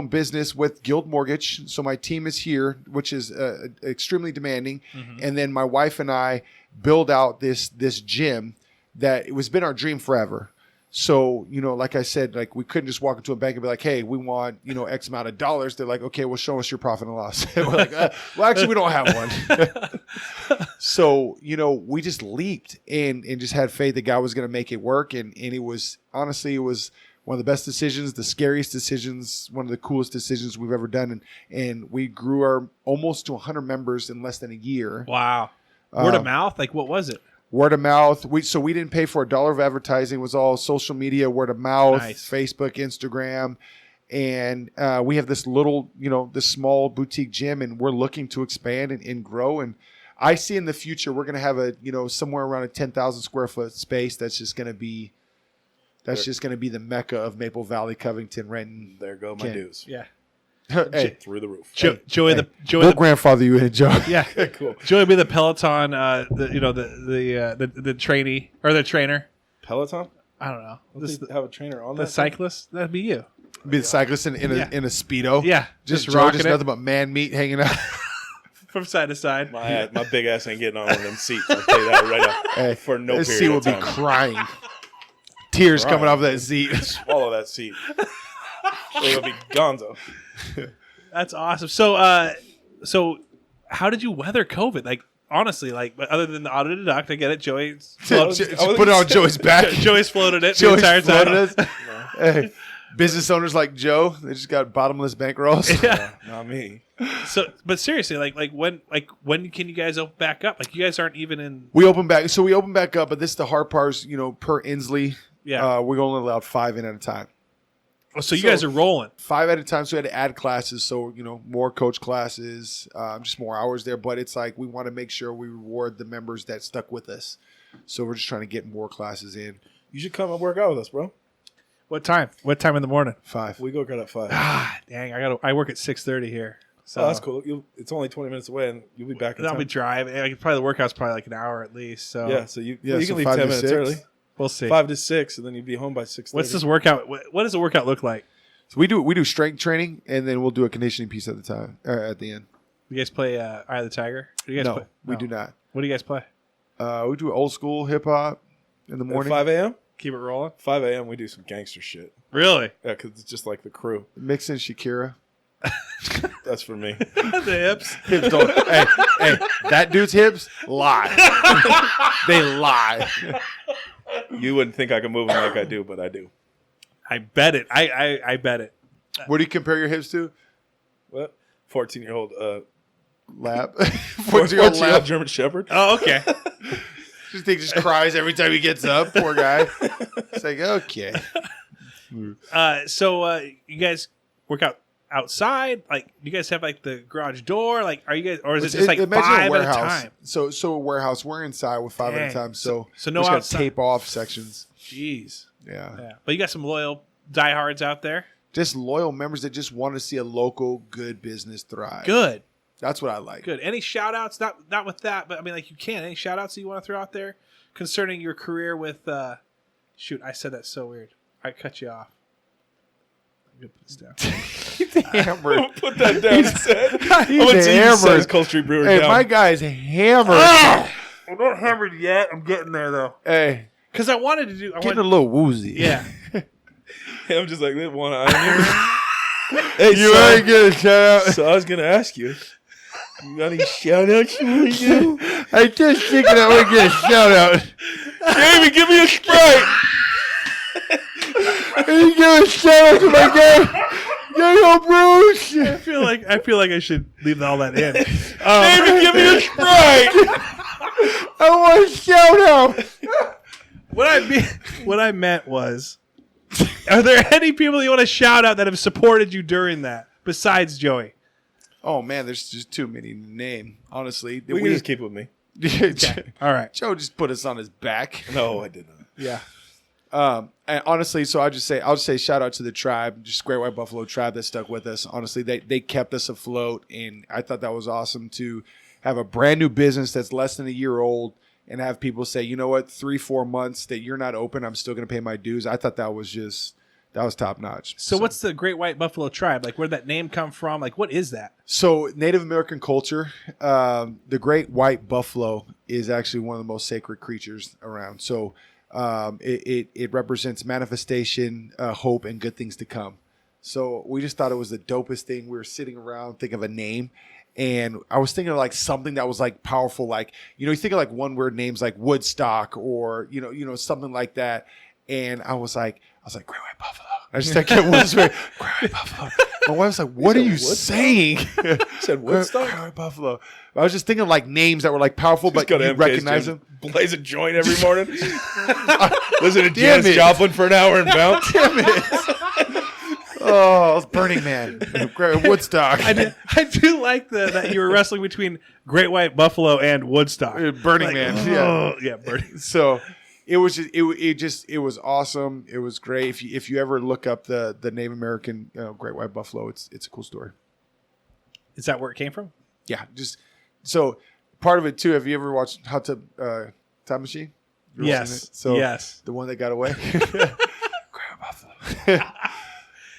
S4: business with Guild Mortgage. So my team is here, which is extremely demanding, and then my wife and I build out this gym that it was been our dream forever. So, like I said, we couldn't just walk into a bank and be like, hey, we want, X amount of dollars. They're like, okay, well, show us your profit and loss. We're like, well, actually, we don't have one. So, we just leaped and just had faith that God was going to make it work. And it was one of the best decisions, the scariest decisions, one of the coolest decisions we've ever done. And we grew our almost to 100 members in less than a year.
S5: Wow. Word of mouth? What was it?
S4: Word of mouth. We didn't pay for $1 of advertising. It was all social media, word of mouth,
S5: nice.
S4: Facebook, Instagram. And we have this little, this small boutique gym, and we're looking to expand and grow. And I see in the future, we're going to have somewhere around a 10,000 square foot space. That's just going to be the Mecca of Maple Valley, Covington, Renton.
S2: There go my dues.
S5: Yeah.
S4: Hey,
S2: through the roof.
S5: Joey,
S4: we'll grandfather you in, Joe.
S5: Yeah,
S2: Cool.
S5: Joey be the Peloton, the trainee or the trainer.
S2: Peloton?
S5: I don't know.
S2: Have a trainer on
S5: The
S2: that?
S5: cyclist? That'd be you.
S4: Be the cyclist in a Speedo.
S5: Yeah,
S4: Just
S5: rocking it
S4: nothing but man meat hanging out.
S5: from side to side.
S2: My big ass ain't getting on one of them seats. I'll tell you that right now.
S4: Hey,
S2: for no
S4: that
S2: period
S4: seat
S2: of
S4: will be
S2: time.
S4: crying. Tears coming off that seat.
S2: Swallow that seat. It'll be gonzo.
S5: That's awesome. So how did you weather COVID? Like, honestly, like, other than the auto deduct, I get it. Joey's
S4: Put it on Joey's back.
S5: Joey's floated it
S4: Joey's
S5: the entire time.
S4: floated it. Hey, business owners like Joe, they just got bottomless bankrolls.
S5: Yeah.
S2: Not me.
S5: So, but seriously, when can you guys open back up? Like, you guys aren't even in.
S4: We open back up, but this is the hard part. Is, per Inslee,
S5: Yeah.
S4: we're only allowed 5 in at a time.
S5: Oh, so you guys are rolling.
S4: 5 at a time, so we had to add classes. So more coach classes, just more hours there. But it's like we want to make sure we reward the members that stuck with us. So we're just trying to get more classes in.
S2: You should come and work out with us, bro.
S5: What time? What time in the morning?
S4: 5.
S2: We go at 5.
S5: Ah, dang! I work at 6:30 here. So
S2: Oh, that's cool. It's only 20 minutes away, and you'll be back in
S5: I'll
S2: time.
S5: be driving. Probably the workout's probably like an hour at least. So
S2: Yeah, so you
S4: Yeah,
S2: can
S4: so
S2: leave
S4: 5
S2: 10
S4: to
S2: minutes
S4: 6.
S2: early.
S5: we'll see.
S2: 5 to 6, and then you'd be home by 6:30.
S5: What's this workout? What does the workout look like?
S4: So we do strength training, and then we'll do a conditioning piece at the time at the end.
S5: You guys play Eye of the Tiger? Do you guys play?
S4: We do not.
S5: What do you guys play?
S4: We do old school hip hop in the
S2: At
S4: morning.
S2: 5 a.m.?
S5: Keep it rolling.
S2: 5 a.m. we do some gangster shit.
S5: Really?
S2: Yeah, because it's just like the crew.
S4: Mix in Shakira.
S2: That's for me.
S5: The hips.
S4: Hips don't. hey, that dude's hips lie. They lie.
S2: You wouldn't think I could move them like I do, but I do.
S5: I bet it. I bet it.
S4: What do you compare your hips to?
S2: What? 14-year-old
S4: Lab.
S2: 14-year-old
S4: lab.
S2: German Shepherd.
S5: Oh, okay.
S4: He just cries every time he gets up. Poor guy. It's like, okay.
S5: So you guys work out outside? Like, do you guys have like the garage door? Like, are you guys, or is it just like
S4: Imagine
S5: 5 at a time?
S4: So a warehouse. We're inside with 5 at a
S5: Dang.
S4: time. So
S5: no
S4: we just gotta
S5: outside.
S4: tape off sections.
S5: Jeez.
S4: Yeah.
S5: Yeah. But you got some loyal diehards out there.
S4: Just loyal members that just want to see a local good business thrive.
S5: Good.
S4: That's what I like.
S5: Good. Any shout outs? Not with that, but I mean, like, you can. Any shout outs that you want to throw out there concerning your career with shoot, I said that so weird. I cut you off. I'm gonna put this down.
S4: Hammered.
S2: Put that down. Said.
S4: He's
S2: I went to
S4: hammered.
S2: size Cold Street Brewer
S4: Hey,
S2: down.
S4: my guy's hammered.
S5: I'm not hammered yet. I'm getting there though.
S4: Hey,
S5: Because I wanted to do.
S4: getting a little woozy.
S5: Yeah.
S2: I'm just like, there's one eye on you. Hey,
S4: You ain't get a shout out.
S2: So I was going to ask you got any shout outs you want to do?
S4: I just thinking I would get a shout out.
S2: Jamie, give me a Sprite.
S4: You give a shout out to my guy. Yo, Bruce.
S5: I feel like I should leave all that in.
S2: Jamie, give me a Sprite.
S4: I want a shout out.
S5: What I meant was, are there any people you want to shout out that have supported you during that besides Joey?
S4: Oh man, there's just too many to name. Honestly,
S2: We can just keep it with me.
S5: All right.
S4: Joe just put us on his back.
S2: No, I did not.
S5: Yeah.
S4: And honestly, so I'll just say shout out to the tribe, just Great White Buffalo tribe that stuck with us. Honestly, they kept us afloat, and I thought that was awesome to have a brand new business that's less than a year old and have people say, you know what, 3-4 months that you're not open, I'm still going to pay my dues. I thought that was top notch.
S5: So what's the Great White Buffalo tribe? Like, where'd that name come from? Like, what is that?
S4: So Native American culture, the Great White Buffalo is actually one of the most sacred creatures around. So it represents manifestation, hope, and good things to come. So we just thought it was the dopest thing. We were sitting around thinking of a name, and I was thinking of like something that was like powerful, like, you think of like one word names like Woodstock or you know something like that. And I was like Great White Buffalo. I just kept whispering, Great White Buffalo. My wife was like, "What are you saying?"
S2: Said Woodstock?
S4: Great White Buffalo. I was just thinking of like names that were like powerful, but
S2: Go to
S4: you
S2: MK's
S4: recognize
S2: gym,
S4: them.
S2: blaze a joint every morning. Listen to
S4: Damn
S2: Janis
S4: it.
S2: Joplin for an hour and bounce.
S4: Damn it! Oh, it's Burning Man, Great Woodstock,
S5: I do like that you were wrestling between Great White Buffalo and Woodstock.
S4: Burning
S5: Like,
S4: Man.
S5: oh, yeah, Burning.
S4: So it was it was awesome. It was great. If you ever look up the Native American Great White Buffalo, it's a cool story.
S5: Is that where it came from?
S4: Yeah, just so part of it too. Have you ever watched Hot Tub Time Machine? You ever seen
S5: Yes.
S4: it? So
S5: yes.
S4: the one that got away. Great Buffalo.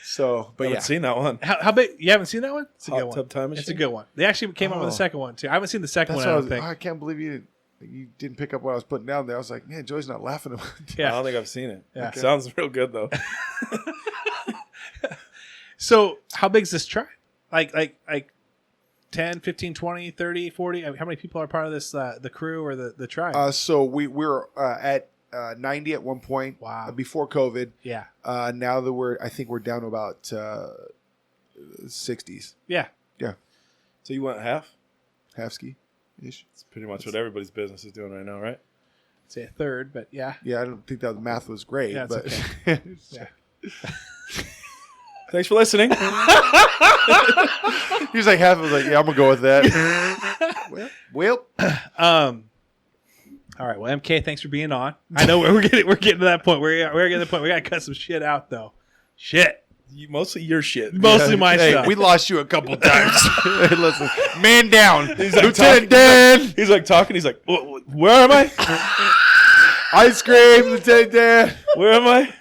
S4: So, but
S2: I
S4: yeah,
S2: haven't seen that one.
S5: How big? You haven't seen that one? It's a
S2: Hot
S5: good one.
S2: Tub Time
S5: It's a
S2: Machine?
S5: good one. They actually came out with the second one too. I haven't seen the second
S4: that's
S5: one.
S4: what
S5: I don't think.
S4: I can't believe you didn't pick up what I was putting down there. I was like, man, Joey's not laughing about it.
S2: I
S5: Yeah.
S2: don't think I've seen it.
S5: Yeah.
S2: It sounds real good though.
S5: So how big is this tribe? Like 10, 15, 20, 30, 40? I mean, how many people are part of this, the crew or the tribe?
S4: So we're at 90 at one point.
S5: Wow.
S4: Before COVID.
S5: Yeah.
S4: Now that I think we're down to about 60s.
S5: Yeah.
S4: Yeah.
S2: So you want half?
S4: Half ski ish.
S2: It's pretty much what everybody's business is doing right now, right?
S5: I'd say a third, but yeah.
S4: Yeah, I don't think that math was great,
S5: Yeah, it's
S4: but
S5: okay. Yeah.
S2: Thanks for listening.
S4: he was like half. I was like, yeah, I'm gonna go with that. well.
S5: All right. Well, MK, thanks for being on. I know we're getting to that point. We're getting to the point. We gotta cut some shit out though. Shit.
S2: Mostly your shit.
S5: Mostly my
S4: Hey,
S5: stuff.
S4: we lost you a couple times. Hey, listen, man down.
S2: He's like
S4: Lieutenant
S2: talking.
S4: Dan.
S2: He's like talking. He's like, where am I?
S4: Ice cream, Lieutenant Dan.
S2: Where am I?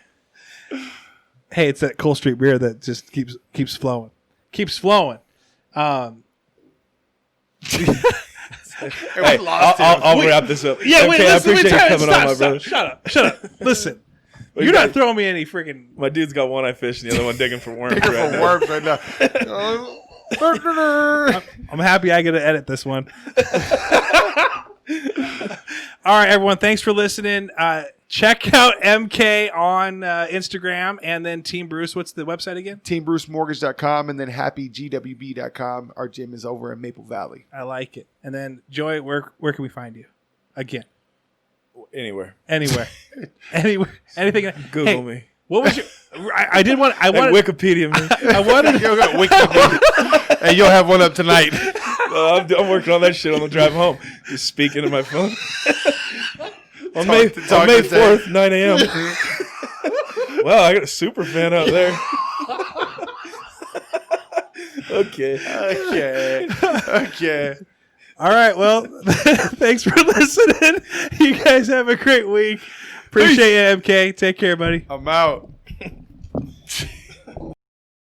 S5: Hey, it's that Cole Street beer that just keeps flowing. Keeps flowing.
S2: Hey, I'll wrap this up.
S5: Yeah,
S2: okay,
S5: wait,
S2: I
S5: listen,
S2: appreciate you coming on, my brother.
S5: Shut up. Listen.
S2: Well,
S5: You're
S2: you
S5: not
S2: got-
S5: throwing me any freaking.
S2: My dude's got one eye fish and the other one digging for worms.
S4: For
S2: right now.
S4: worms right now.
S5: I'm happy I get to edit this one. All right, everyone. Thanks for listening. Check out MK on Instagram and then Team Bruce. What's the website again?
S4: TeamBruceMortgage.com and then HappyGWB.com. Our gym is over in Maple Valley.
S5: I like it. And then Joy, where can we find you? Again,
S2: Anywhere.
S5: anywhere, anything.
S2: Google
S5: Hey,
S2: me.
S5: What was your? I did want. I
S2: Hey,
S5: wanted.
S2: Wikipedia me.
S5: I wanted.
S4: You'll got Wikipedia. Hey, you'll have one up tonight.
S2: I'm working on that shit on the drive home. Just speaking to my phone. on May
S4: to talk
S2: 4th, 9 a.m. Wow, I got a super fan out there. Okay.
S5: All right. Well, thanks for listening. You guys have a great week. Appreciate you, MK. Take care, buddy.
S4: I'm out.